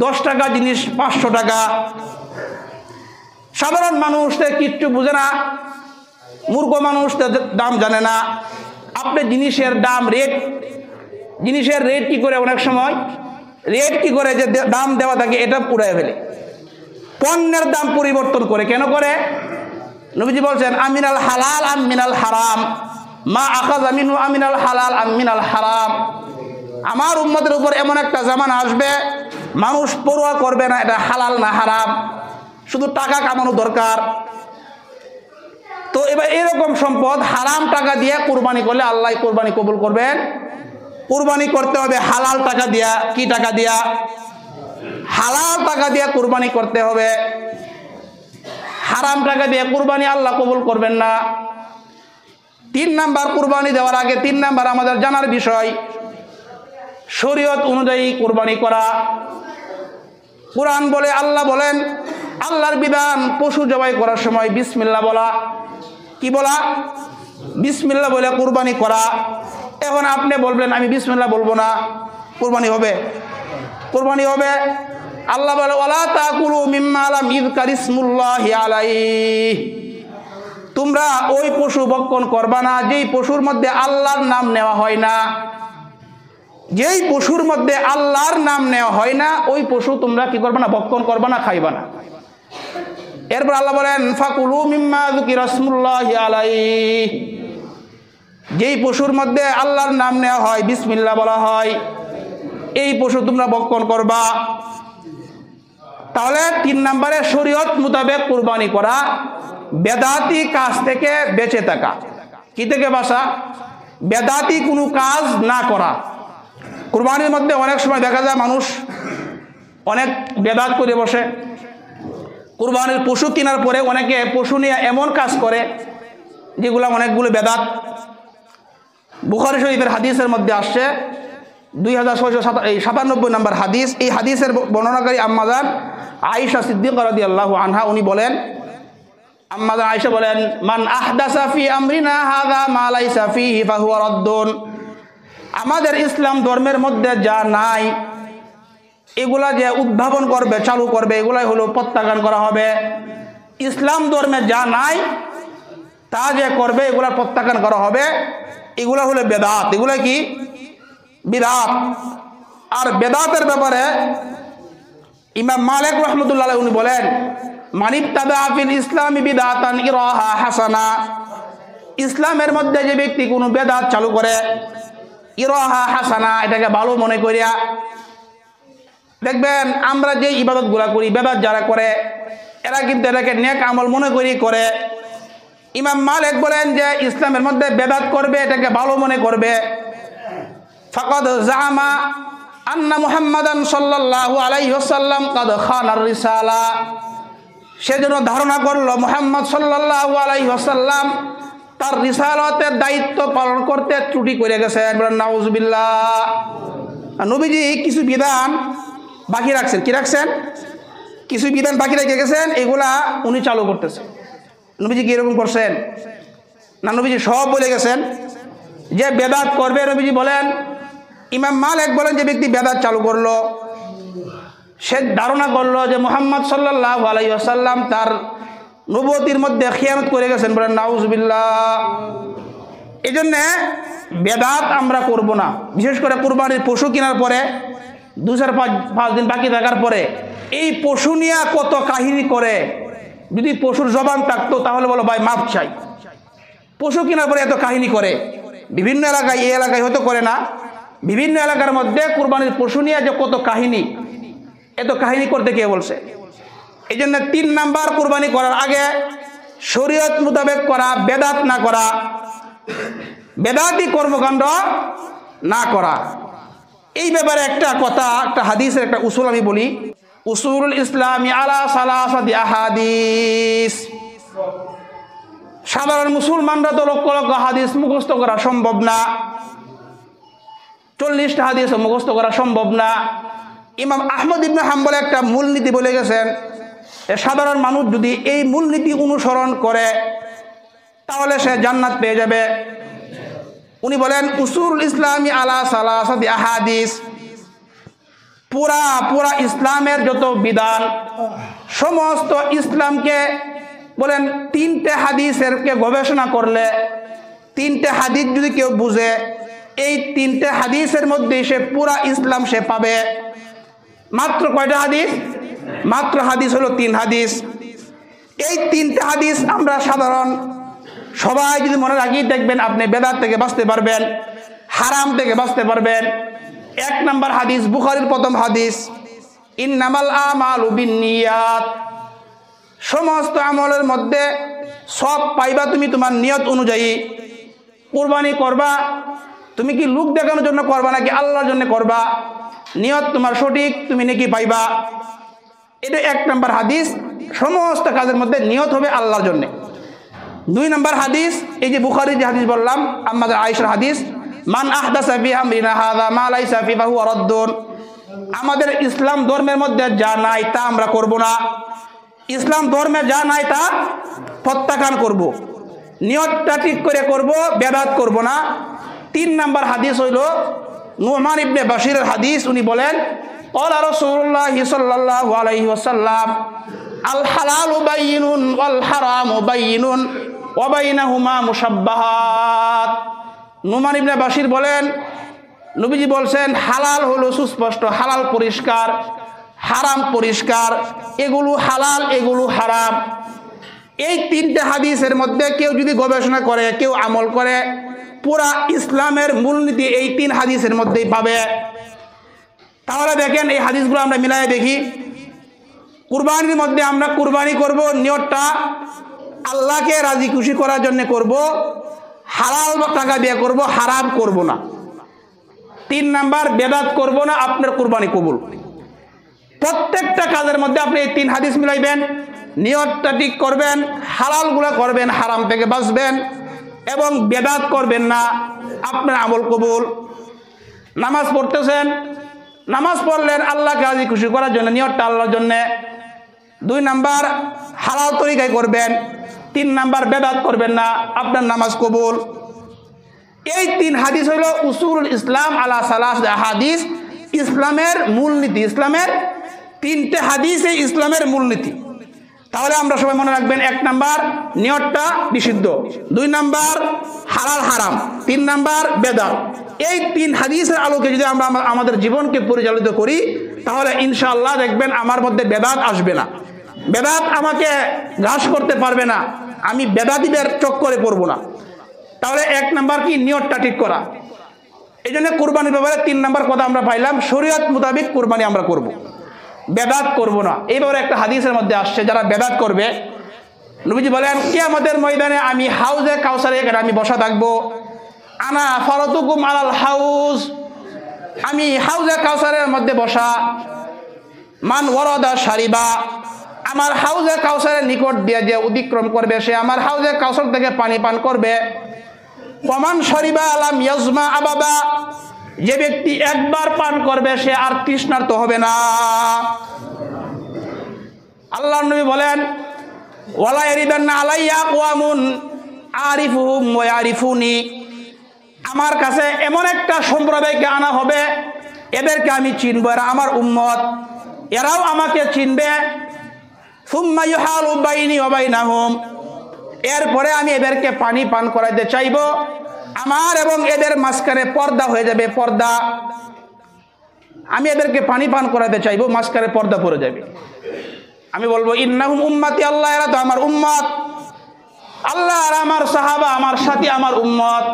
10 টাকা জিনিস 500 টাকা। সাধারণ মানুষ কিচ্ছু বুঝে না, মূর্খ মানুষ দাম জানে না। আপনি জিনিসের দাম জিনিসের রেট কি করে, অনেক সময় রেট কি করে যে দাম দেওয়া থাকে এটা পুরাই ফেলে, পণ্যের দাম পরিবর্তন করে। কেন করে? নবীজি বলছেন, আমিনাল হালাল আম মিনাল হারাম। মা আখাযা মিনহু আমিনাল হালাল আমিনাল হারাম। আমার উম্মতের উপর এমন একটা জামানা আসবে, মানুষ পরোয়া করবে না এটা হালাল না হারাম, শুধু টাকা কামানো দরকার। তো এবার এরকম সম্পদ হারাম টাকা দিয়ে কুরবানি করলে আল্লাহ কুরবানি কবুল করবেন। কুরবানি করতে হবে হালাল টাকা দিয়া। কি টাকা দিয়া? হালাল টাকা দিয়ে কুরবানি করতে হবে। হারাম টাকা দিয়ে কুরবানি আল্লাহ কবুল করবেন না। 3 নাম্বার, কুরবানি দেওয়ার আগে 3 নাম্বার আমাদের জানার বিষয় শরীয়ত অনুযায়ী কুরবানি করা। কুরআন বলে, আল্লাহ বলেন, আল্লাহর বিধান পশু জবাই করার সময় বিসমিল্লাহ বলা। কি বলা? বিসমিল্লাহ বলে কুরবানি করা। এখন আপনি বলবেন আমি বিসমিল্লাহ বলবো না, কুরবানি হবে? কুরবানি হবে। আল্লাহ বলে ওয়ালা তাকুলু মিম্মা লাম ইযকার ইসমুল্লাহি আলাইহি, তোমরা ওই পশু ভক্ষণ করবা না যেই পশুর মধ্যে আল্লাহর নাম নেওয়া হয় না। যেই পশুর মধ্যে আল্লাহর নাম নেওয়া হয় না ওই পশু তোমরা কি করবা না? ভক্ষণ করবা না, খাইবা না। এরপর আল্লাহ বলেন ফাকুলু মিম্মা যুকিরা ইসমুল্লাহি আলাইহি, যেই পশুর মধ্যে আল্লাহর নাম নেওয়া হয়, বিসমিল্লাহ বলা হয়, এই পশু তোমরা ভক্ষণ করবা। তাহলে 3 নম্বরে শরীয়ত মোতাবেক কুরবানি করা, বেদাতি কাজ থেকে বেঁচে থাকা। কি থেকে বাঁচা? বেদাতি কোনো কাজ না করা। কুরবানির মধ্যে অনেক সময় দেখা যায় মানুষ অনেক বেদাত করে বসে। কুরবানির পশু কেনার পরে অনেকে পশু নিয়ে এমন কাজ করে যেগুলো অনেকগুলো বেদাত। বুখারী শরীফের হাদিসের মধ্যে আসছে 2697 নম্বর হাদিস। এই হাদিসের বর্ণনাকারী আম্মাজান আয়েশা সিদ্দিকা রাদিয়াল্লাহু আনহা, উনি বলেন, আম্মাজান আয়েশা বলেন, মান আহদাসা ফি আমরিনা হাযা মা লাইসা ফিহি ফাহুয়া রাদ্দুন, আমাদের ইসলাম ধর্মের মধ্যে যা নাই এগুলা যে উদ্ভাবন করবে, চালু করবে, এগুলাই হলো প্রত্যাখ্যান করা হবে। ইসলাম ধর্মে যা নাই তা যে করবে এগুলা প্রত্যাখ্যান করা হবে। এগুলা হলো বেদাত। এগুলা কি? বিদআত। আর বেদাতের ব্যাপারে ইমাম মালিক রাহমাতুল্লাহ আলাইহি উনি বলেন, মানিবতাদা ফিল ইসলামি বিদআতান ইরাহা হাসানা, ইসলামের মধ্যে যে ব্যক্তি কোনো বেদাত চালু করে, ইরাহা হাসানা, এটাকে ভালো মনে করিয়া, দেখবেন আমরা যে ইবাদতগুলা করি, বেদাত যারা করে এরা কিন্তু এটাকে নেক আমল মনে করি করে। ইমাম মালিক বলেন যে ইসলামের মধ্যে বেদাত করবে, এটাকে ভালো মনে করবে, ফাকাদ জামা আন্না মুহাম্মাদান সাল্লাল্লাহু আলাইহি ওয়াসাল্লাম কাদ খানার রিসালা, সেজন্য ধারণা করলো মুহাম্মদ সাল্লাল্লাহু আলাইহি ওয়াসাল্লাম তার রিসালাতের দায়িত্ব পালন করতে ত্রুটি করে গেছেন। নাউজুবিল্লাহ। নবীজি কিছু বিধান বাকি রাখছেন। কি রাখছেন? কিছু বিধান বাকি রেখে গেছেন, এগুলা উনি চালু করতেছেন। নবীজি কি এরকম করছেন? না, নবীজি সব বলে গেছেন যে বেদাত করবে। নবীজি বলেন, ইমাম মালিক বলেন যে ব্যক্তি বেদাত চালু করলো সে ধারণা করলো যে মুহাম্মদ সাল্লাল্লাহু আলাইহি ওয়াসাল্লাম তার নবুয়তির মধ্যে খিয়ানত করে গেছেন। বলেন নাউজুবিল্লাহ। এই জন্যে বেদাত আমরা করব না। বিশেষ করে কুরবানির পশু কেনার পরে 2-4-5 দিন বাকি থাকার পরে এই পশু নিয়ে কত কাহিনী করে। যদি পশুর জবান থাকতো তাহলে বলো ভাই মাপ চাই। পশু কেনার পরে এত কাহিনী করে। বিভিন্ন এলাকায়, এই এলাকায় হয়তো করে না, বিভিন্ন এলাকার মধ্যে কুরবানির পশু নিয়ে যে কত কাহিনী, এত কাহিনী করতে কে বলছে? এই জন্য 3 নাম্বার কুরবানি করার আগে শরীয়ত মোতাবেক করা, বেদাত না করা, বেদাতি কর্মকাণ্ড না করা। এই ব্যাপারে একটা কথা, একটা হাদিসের একটা উসুল আমি বলি। উসুলুল ইসলামি আলা সালাসাতি আহাদিস। সাধারণ মুসলমানরা তো লক্ষ লক্ষ হাদিস মুখস্থ করা সম্ভব না, 40টা হাদিস মুখস্থ করা সম্ভব না। ইমাম আহমদ ইবনে হাম্বল একটা মূলনীতি বলে গেছেন, সাধারণ মানুষ যদি এই মূলনীতি অনুসরণ করে তাহলে সে জান্নাত পেয়ে যাবে। উনি বলেন উসুলুল ইসলামি আলা সালাসাতি আহাদিস, পুরা ইসলামের যত বিধান, সমস্ত ইসলামকে বলেন 3টে হাদিসেরকে গবেষণা করলে, 3টে হাদিস যদি কেউ বুঝে, এই 3টে হাদিসের মধ্যে সে পুরা ইসলাম সে পাবে। মাত্র কয়টা হাদিস? মাত্র হাদিস হলো 3 হাদিস। এই 3টে হাদিস আমরা সাধারণ সবাই যদি মনে রাখি দেখবেন আপনি বেদাত থেকে বাঁচতে পারবেন, হারাম থেকে বাঁচতে পারবেন। 1 নম্বর হাদিস, বুখারীর প্রথম হাদিস, ইন্নামাল আমালু বিন্নিয়াত, সমস্ত আমলের মধ্যে সব পাইবা তুমি তোমার নিয়ত অনুযায়ী। কুরবানি করবা, তুমি কি লোক দেখানোর জন্য করবা নাকি আল্লাহর জন্য করবা, নিয়ত তোমার সঠিক, তুমি নাকি পাইবা। এটা 1 নম্বর হাদিস, সমস্ত কাজের মধ্যে নিয়ত হবে আল্লাহর জন্য। 2 নম্বর হাদিস, এই যে বুখারীর যে হাদিস বললাম, আমাদের আয়েশার হাদিস, মান আহদাসা ফি আমরিনা হাযা মা লাইসা ফি ফাহুয়া রাদ্দুন, আমাদের ইসলাম ধর্মের মধ্যে যা নাই তা আমরা করব না, ইসলাম ধর্মে যা নাই তা প্রত্যাখ্যান করব, নিয়তটা ঠিক করে করব, বেদাত করব না। 3 নম্বর হাদিস হইল নুমান ইবনে বাশিরের হাদিস, উনি বলেন ক্বালা রাসূলুল্লাহ সাল্লাল্লাহু আলাইহি ওয়াসাল্লাম আল হালালু বাইয়িনুন ওয়াল হারামু বাইয়িনুন ওয়া বাইনাহুমা মুশাব্বাহাত। নুমান ইবনে বাশির বলেন, নবীজি বলছেন হালাল হলো সুস্পষ্ট, হালাল পরিষ্কার, হারাম পরিষ্কার, এগুলো হালাল এগুলো হারাম। এই 3টে হাদিসের মধ্যে কেউ যদি গবেষণা করে, কেউ আমল করে, পুরা ইসলামের মূলনীতি এই 3 হাদিসের মধ্যেই পাবে। তাহলে দেখেন এই হাদিসগুলো আমরা মিলাই দেখি। কুরবানির মধ্যে আমরা কুরবানি করব, নিয়তটা আল্লাহকে রাজি খুশি করার জন্য করব, হালাল টাকা দিয়ে করব, হারাম করব না। 3 নাম্বার, বেদাত করব না, আপনার কুরবানি কবুল। প্রত্যেকটা কাজের মধ্যে আপনি এই 3 হাদিস মিলাইবেন, নিয়তটা ঠিক করবেন, হালালগুলো করবেন, হারাম থেকে বাঁচবেন এবং বেদাত করবেন না, আপনার আমল কবুল। নামাজ পড়তেছেন, নামাজ পড়লেন আল্লাহকে রাজি খুশি করার জন্য, নিয়তটা আল্লাহর জন্য। 2 নাম্বার, হালাল তরিকায় করবেন। 3 নাম্বার, বেদাত করবেন না, আপনার নামাজ কবুল। এই 3 হাদিস হইল উসুলুল ইসলাম আলা সালাস হাদিস, ইসলামের মূলনীতি। ইসলামের 3টে হাদিস এই ইসলামের মূলনীতি। তাহলে আমরা সবাই মনে রাখবেন, 1 নাম্বার নিয়তটা বিশুদ্ধ, 2 নাম্বার হালাল হারাম, 3 নাম্বার বেদাত। এই 3 হাদিসের আলোকে যদি আমরা আমাদের জীবনকে পরিচালিত করি, তাহলে ইনশাআল্লাহ দেখবেন আমার মধ্যে বেদাত আসবে না, বেদাত আমাকে গ্রাস করতে পারবে না, আমি বেদাতীদের চক্করে পড়ব না। তাহলে 1 নাম্বার কি, নিয়তটা ঠিক করা। এই জন্য কুরবানির ব্যাপারে 3 নাম্বার কথা আমরা পাইলাম, শরীয়ত মোতাবেক কুরবানি আমরা করব, বেদাত করব না। এইভাবে একটা হাদিসের মধ্যে আসছে, যারা বেদাত করবে, নবীজি বলেন কিয়ামতের ময়দানে আমি হাউজে কাউসারে এখানে আমি বসা থাকবো, আনা ফারাতুকুম আলাল হাউজ, আমি হাউজে কাউসারের মধ্যে বসা, মান ওয়ারাদা শারিবা, আমার হাউজে কাউসারের নিকট দিয়ে যে অতিক্রম করবে সে আমার হাউজে কাউসার থেকে পানি পান করবে। ওয়ামান শারিবা আলাম ইয়াজমা আবাদা, যে ব্যক্তি একবার পান করবে সে আর তৃষ্ণার্ত হবে না। আল্লাহর নবী বলেন ওয়ালা ইয়ারিদান্না আলাইয়া আকওয়ামুন আরিফুহুম ওয়া ইয়ারিফুনি, আমার কাছে এমন একটা সম্প্রদায়কে আনা হবে, এদেরকে আমি চিনব, এরা আমার উম্মত, এরাও আমাকে চিনবে। সুম্মা ইউহালু বাইনি ওয়া বাইনাহুম, এরপরে আমি এদেরকে পানি পান করাইতে চাইব, আমার এবং এদের মাঝখানে পর্দা হয়ে যাবে, পর্দা। আমি এদেরকে পানি পান করাতে চাইব, মাঝখানে পর্দা পড়ে যাবে। আমি বলবো ইন্নাহুম উম্মতি, আল্লাহ এরা তো আমার উম্মত, আল্লাহ আর আমার সাহাবা, আমার সাথী, আমার উম্মত।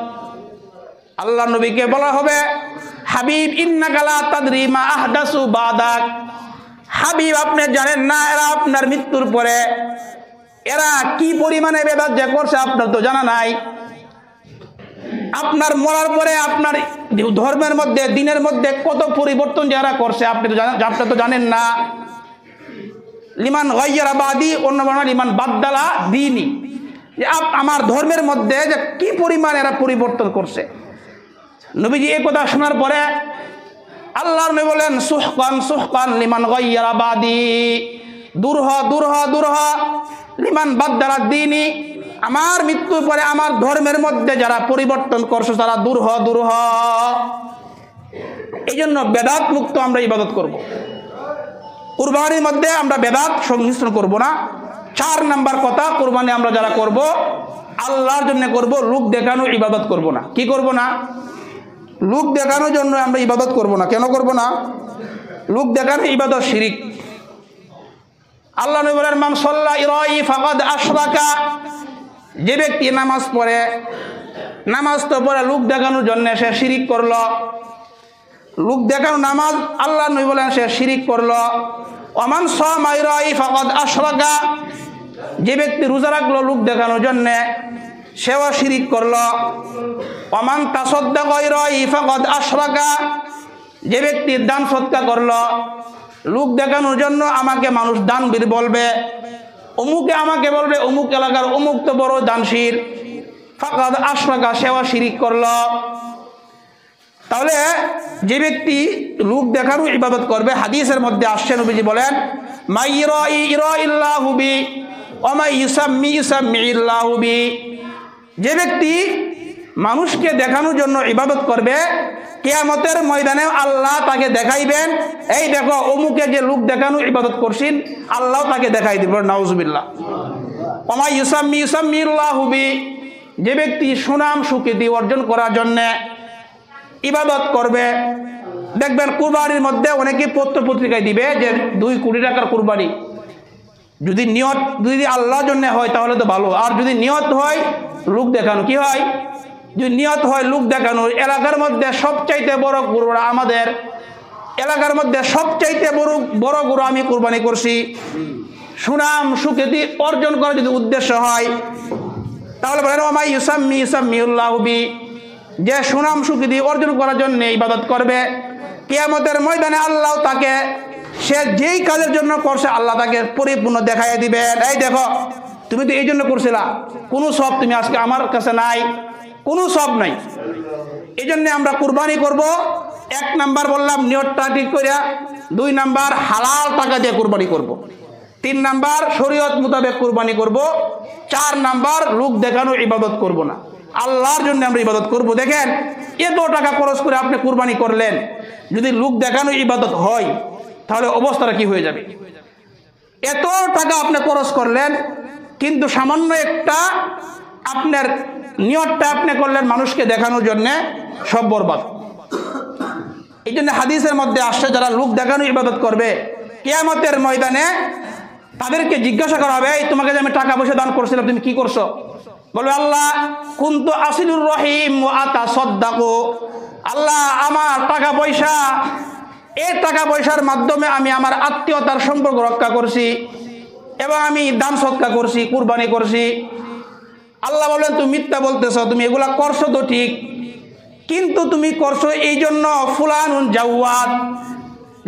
আল্লাহ নবীকে বলা হবে হাবিব ইন্নাকা লা তাদরি মা আহদাসু বাদাক, হাবিব আপনি জানেন না এরা আপনার মৃত্যুর পরে এরা কি পরিমাণে বেদাত যে করছে আপনার তো জানা নাই। আপনার মরার পরে আপনার ধর্মের মধ্যে, দিনের মধ্যে কত পরিবর্তন যারা করছে আপনি তো জানেন না। লিমান গায়্যারা বাদি, অন্য বর্ণনা লিমান বাদদালা দীনি, যে আমার ধর্মের মধ্যে যে কি পরিমাণ এরা পরিবর্তন করছে। নবীজি এই কথা শোনার পরে আল্লাহর নবী বলেন সুহকান সুহকান লিমান গায়্যারা বাদি, দূর হ দূর হ দূর হ লিমান বাদদালা দীনি, আমার মৃত্যুর পরে আমার ধর্মের মধ্যে যারা পরিবর্তন করছে তারা দূর হ দূর হ। এই জন্য বেদাত মুক্ত আমরা ইবাদত করব, কুরবানির মধ্যে আমরা বেদাত সংমিশ্রণ করব না। 4 নাম্বার কথা, কুরবানি আমরা যারা করব আল্লাহর জন্য করব, লোক দেখানো ইবাদত করব না। কি করব না? লোক দেখানোর জন্য আমরা ইবাদত করব না। কেন করব না? লোক দেখানো ইবাদত শিরিক। আল্লাহ নবী বলেন মান সাল্লা ইরাই ফাকাদ আশরাকা, যে ব্যক্তি নামাজ পড়ে, নামাজ তো পড়ে লোক দেখানোর জন্য সে শিরিক করলো, লোক দেখানো নামাজ আল্লাহ নবী বলেন সে শিরিক করলো। ওমান সামা ইরাই ফাকাদ আশরাকা, যে ব্যক্তি রোজা রাখলো লোক দেখানোর জন্য সেও শিরিক করলো। ওমান তাসাদ্দাকা ইরাই ফাকাদ আশরাকা, যে ব্যক্তি দান সদকা করলো লোক দেখানোর জন্য, আমাকে মানুষ দানবীর বলবে, অমুকে আমাকে বলবে অমুক এলাকার অমুক তো বড় দানশীল, ফাকাদ আশরাকা, সেও শিরিক করলো। তাহলে যে ব্যক্তি লোক দেখানো ইবাদত করবে, হাদিসের মধ্যে আসছে নবীজি বলেন মাই ইরাই ইরাইল্লাহু বি ওয়া মাই ইউসাম্মি ইউসাম্মিল্লাহু বি, যে ব্যক্তি মানুষকে দেখানোর জন্য ইবাদত করবে কিয়ামতের ময়দানে আল্লাহ তাকে দেখাইবেন, এই দেখো অমুকে যে লোক দেখানো ইবাদত করছেন আল্লাহ তাকে দেখাই দিবেন, নাউজুবিল্লাহ। ওয়া মাই ইউসাম্মি ইউসাম্মিল্লাহু বি, যে ব্যক্তি সুনাম সুখ্যাতি অর্জন করার জন্য ইবাদত করবে, দেখবেন কুরবানির মধ্যে অনেকে পত্র পত্রিকায় দিবে যে 2 কোটি টাকার কুরবানি, যদি নিয়ত যদি আল্লাহর জন্য হয় তাহলে তো ভালো, আর যদি নিয়ত হয় লোক দেখানো, কি হয় যদি নিয়ত হয় লোক দেখানো, এলাকার মধ্যে সবচাইতে বড় গরু, আমাদের এলাকার মধ্যে সবচাইতে বড় গরু আমি কুরবানি করছি, সুনাম সুখ্যাতি অর্জন করার যদি উদ্দেশ্য হয় তাহলে বলেন ওমাই ইউসাম্মি ইউসাম্মিউল্লাহু বি, যে সুনাম সুখ্যাতি অর্জন করার জন্য ইবাদত করবে কিয়ামতের ময়দানে আল্লাহ তাকে সে যেই কাজের জন্য করছে আল্লাহ তাকে পরিপূর্ণ দেখাইয়া দিবেন, এই দেখো তুমি তো এই জন্য করছিলা, কোনো সব তুমি আজকে আমার কাছে নাই, কোনো সব নাই। এই জন্য আমরা কুরবানি করব, 1 নাম্বার বললাম নিয়তটা ঠিক করিয়া, 2 নাম্বার হালাল টাকা দিয়ে কুরবানি করব, 3 নাম্বার শরীয়ত মোতাবেক কুরবানি করব, 4 নাম্বার লোক দেখানো ইবাদত করব না, আল্লাহর জন্য আমরা ইবাদত করব। দেখেন এত টাকা খরচ করে আপনি কুরবানি করলেন, যদি লোক দেখানো ইবাদত হয় তাহলে অবস্থাটা কি হয়ে যাবে? এত টাকা আপনি খরচ করলেন কিন্তু সামান্য একটা আপনার নিয়তটা আপনি করলেন মানুষকে দেখানোর জন্য, সব বরবাদ। এই জন্য হাদিসের মধ্যে আসছে যারা লোক দেখানো ইবাদত করবে কিয়ামতের ময়দানে তাদেরকে জিজ্ঞাসা করা হবে, এই তোমাকে যে আমি টাকা পয়সা দান করছিলাম তুমি কি করছো? বলবে আল্লাহ কুনতু আসিলুর রহিম ওয়া আতাসাদ্দাকু, আল্লাহ আমার টাকা পয়সা, এই টাকা পয়সার মাধ্যমে আমি আমার আত্মীয়তার সম্পর্ক রক্ষা করছি এবং আমি দান সদকা করছি, কুরবানি করছি। আল্লাহ বললেন তুমি মিথ্যা বলতেছ, তুমি এগুলা করছো তো ঠিক, কিন্তু তুমি করছো এই জন্য ফুলানুন জাওয়াদ,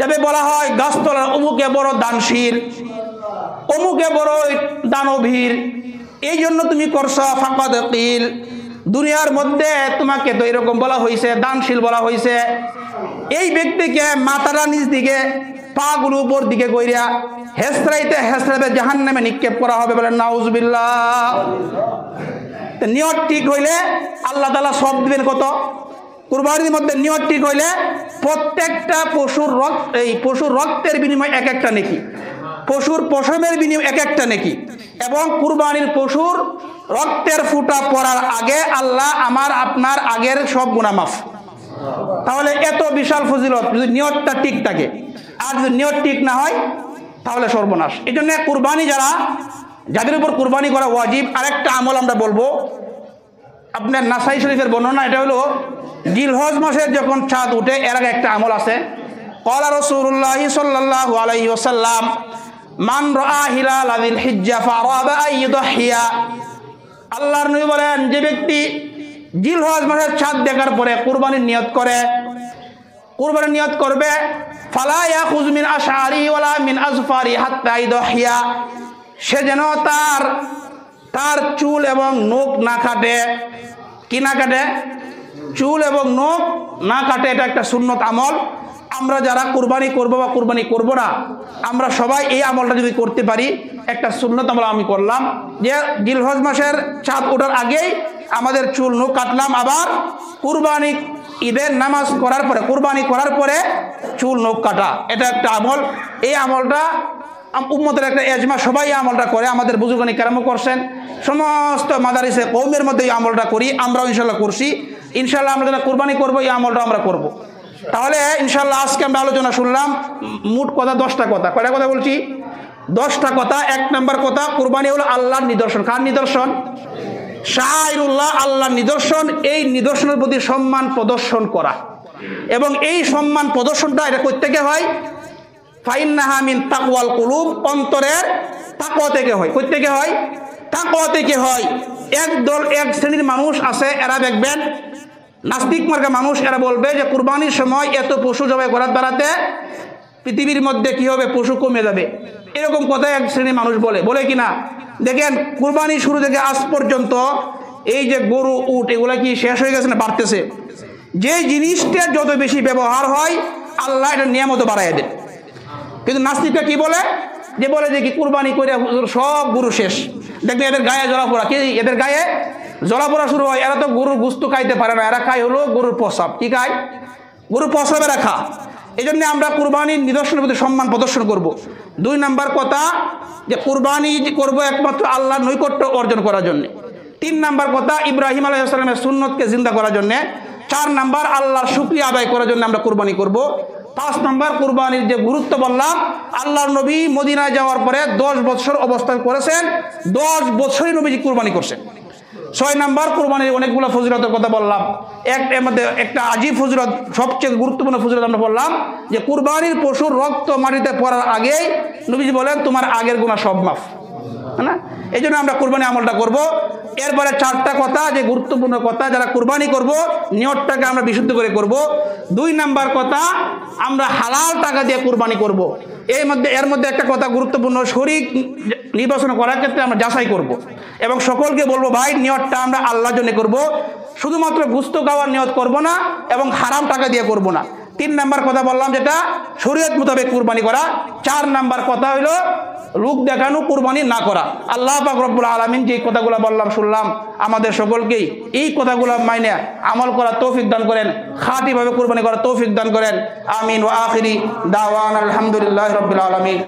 যাবে বলা হয় গাছতলার অমুকে বড় দানশীল, অমুকে বড় দানবীর, এই জন্য তুমি করছো। ফাকাদ কিল, দুনিয়ার মধ্যে তোমাকে তো এরকম বলা হয়েছে, দানশীল বলা হয়েছে। এই ব্যক্তিকে মাথাটা নিচ দিকে পাগুলো উপর দিকে কইরা হেসরাইতে হেসরাইতে জাহান্নামে নিক্ষেপ করা হবে, বলেন নাউজুবিল্লাহ। নিয়ত ঠিক হইলে আল্লাহ তাআলা সব দিবেন কত? কুরবানির মধ্যে নিয়ত ঠিক হইলে প্রত্যেকটা পশুর রক্ত, এই পশুর রক্তের বিনিময়ে এক একটা নেকি, পশুর পশমের বিনিময়ে এক একটা নেকি, এবং কুরবানির পশুর রক্তের ফুটা পড়ার আগে আল্লাহ আমার আপনার আগের সব গুনাহ মাফ। তাহলে এত বিশাল ফজিলত যদি নিয়তটা ঠিক থাকে, আর যদি নিয়ত ঠিক না হয় তাহলে সর্বনাশ। এই জন্য কুরবানি যাদের উপর কুরবানি করা ওয়াজিব, আরেকটা আমল আমরা বলবো, আপনার নাসাই শরীফের বর্ণনা, এটা হলো জিলহজ মাসের যখন চাঁদ উঠে এর আগে একটা আমল আছে। ক্বালা রাসূলুল্লাহ সাল্লাল্লাহু আলাইহি ওয়াসাল্লাম মান রাআ হিলাল যিল হিজ্জা ফারাদা আন ইউদহিয়া, আল্লাহর নবী বলেন যে ব্যক্তি জিলহজ মাসের চাঁদ দেখার পরে কুরবানির নিয়ত করে, কুরবানির নিয়ত করবে, ফালা ইয়াখুয মিন আশআরি ওয়ালা মিন আযফারি হাত্তা ইউদহিয়া, সে যেন তার চুল এবং নখ না কাটে। কি না কাটে? চুল এবং নখ না কাটে। এটা একটা সুন্নত আমল। আমরা যারা কুরবানি করব বা কুরবানি করব না, আমরা সবাই এই আমলটা যদি করতে পারি, একটা সুন্নত আমল আমি করলাম যে জিলহজ মাসের চাঁদ ওঠার আগেই আমাদের চুল নখ কাটলাম, আবার কুরবানি ঈদের নামাজ করার পরে, কুরবানি করার পরে চুল নখ কাটা, এটা একটা আমল। এই আমলটা উম্মতের একটা এজমা, সবাই এই আমলটা করে, আমাদের বুজুর্গানি কেরামও করছেন, সমস্ত মাদারিসে কওমের মধ্যে এই আমলটা করি, আমরাও ইনশাল্লাহ করছি। ইনশাল্লাহ আমরা যারা কুরবানি করবো এই আমলটা আমরা করব। তাহলে ইনশাল্লাহ আজকে আমরা আলোচনা শুনলাম মোট কথা 10টা কথা। কয়টা কথা বলছি? 10টা কথা। 1 নম্বর কথা, কুরবানি হলো আল্লাহর নিদর্শন। কার নিদর্শন? শাআইরুল্লাহ, আল্লাহর নিদর্শন, এই নিদর্শনের প্রতি সম্মান প্রদর্শন করা। এবং এই সম্মান প্রদর্শনটা এটা কই থেকে হয়? ফাইন্নাহা মিন তাকওয়াল কুলুব, অন্তরের তাকওয়া থেকে হয়। কই থেকে হয়? তাকওয়া থেকে হয়। এক শ্রেণীর মানুষ আছে, এরা দেখবেন নাস্তিক মার্কা মানুষ, এরা বলবে যে কুরবানির সময় এত পশু জবাই করার দ্বারাতে পৃথিবীর মধ্যে কি হবে, পশু কমে যাবে, এরকম কথা এক শ্রেণীর মানুষ বলে কিনা। দেখেন কুরবানি শুরু থেকে আজ পর্যন্ত এই যে গরু, উট, এগুলা কি শেষ হয়ে গেছে না বাড়তেছে? যে জিনিসটা যত বেশি ব্যবহার হয় আল্লাহ এটা নিয়ামত বাড়াইয়া দেন। কিন্তু নাস্তিকরা কি বলে, যে কি কুরবানি করে সব গরু শেষ। দেখবেন এদের গায়ে জ্বলা পোড়া, কি এদের গায়ে জ্বলা পোড়া শুরু হয়। এরা তো গরুর গুস্ত খাইতে পারে না, এরা খায় হলো গরুর প্রসাব। কি খায়? গরুর প্রসাব এরা খা। এই জন্য আমরা কুরবানির নিদর্শনের প্রতি সম্মান প্রদর্শন করব। 2 নাম্বার কথা, যে কুরবানি করব একমাত্র আল্লাহর নৈকট্য অর্জন করার জন্য। 3 নাম্বার কথা, ইব্রাহিম আলাইহিস সালামের সুন্নতকে জিন্দা করার জন্য। 4 নাম্বার, আল্লাহর শুকরিয়া আদায় করার জন্য আমরা কুরবানি করব। 5 নাম্বার, কুরবানির যে গুরুত্ব বললাম, আল্লাহর নবী মদিনায় যাওয়ার পরে 10 বছর অবস্থান করেছেন, 10 বছরই নবীজি কুরবানি করছেন। 6 নাম্বার, কুরবানির অনেকগুলো ফজিলতের কথা বললাম। এর মধ্যে একটা আজীব ফজিলত, সবচেয়ে গুরুত্বপূর্ণ ফজিলত আমরা বললাম যে কুরবানির পশুর রক্ত মাটিতে পড়ার আগেই নবীজি বলেন তোমার আগের গুনাহ সব মাফ, না? এই জন্য আমরা কুরবানি আমলটা করব। এরপরে 4টা কথা, যে গুরুত্বপূর্ণ কথা, যারা কুরবানি করব নিয়তটাকে আমরা বিশুদ্ধ করে করব। 2 নাম্বার কথা, আমরা হালাল টাকা দিয়ে কুরবানি করব। এর মধ্যে একটা কথা গুরুত্বপূর্ণ, শরীক নির্বাচন করার ক্ষেত্রে আমরা যাচাই করব এবং সকলকে বলবো ভাই নিয়তটা আমরা আল্লাহর জন্য করব, শুধুমাত্র গোশত খাওয়ার নিয়ত করব না এবং হারাম টাকা দিয়ে করব না। 3 নাম্বার কথা বললাম যেটা শরীয়ত মোতাবেক কুরবানি করা। 4 নাম্বার কথা হইলো লোক দেখানো কুরবানি না করা। আল্লাহ পাক রব্বুল আলামিন যে কথাগুলো বললাম শুনলাম, আমাদের সকলকেই এই কথাগুলো মাইনে আমল করার তৌফিক দান করেন, খাঁটিভাবে কুরবানি করার তৌফিক দান করেন। আমিন। ওয়া আখিরি দাওয়ানা আলহামদুলিল্লাহি রাব্বিল আলামিন।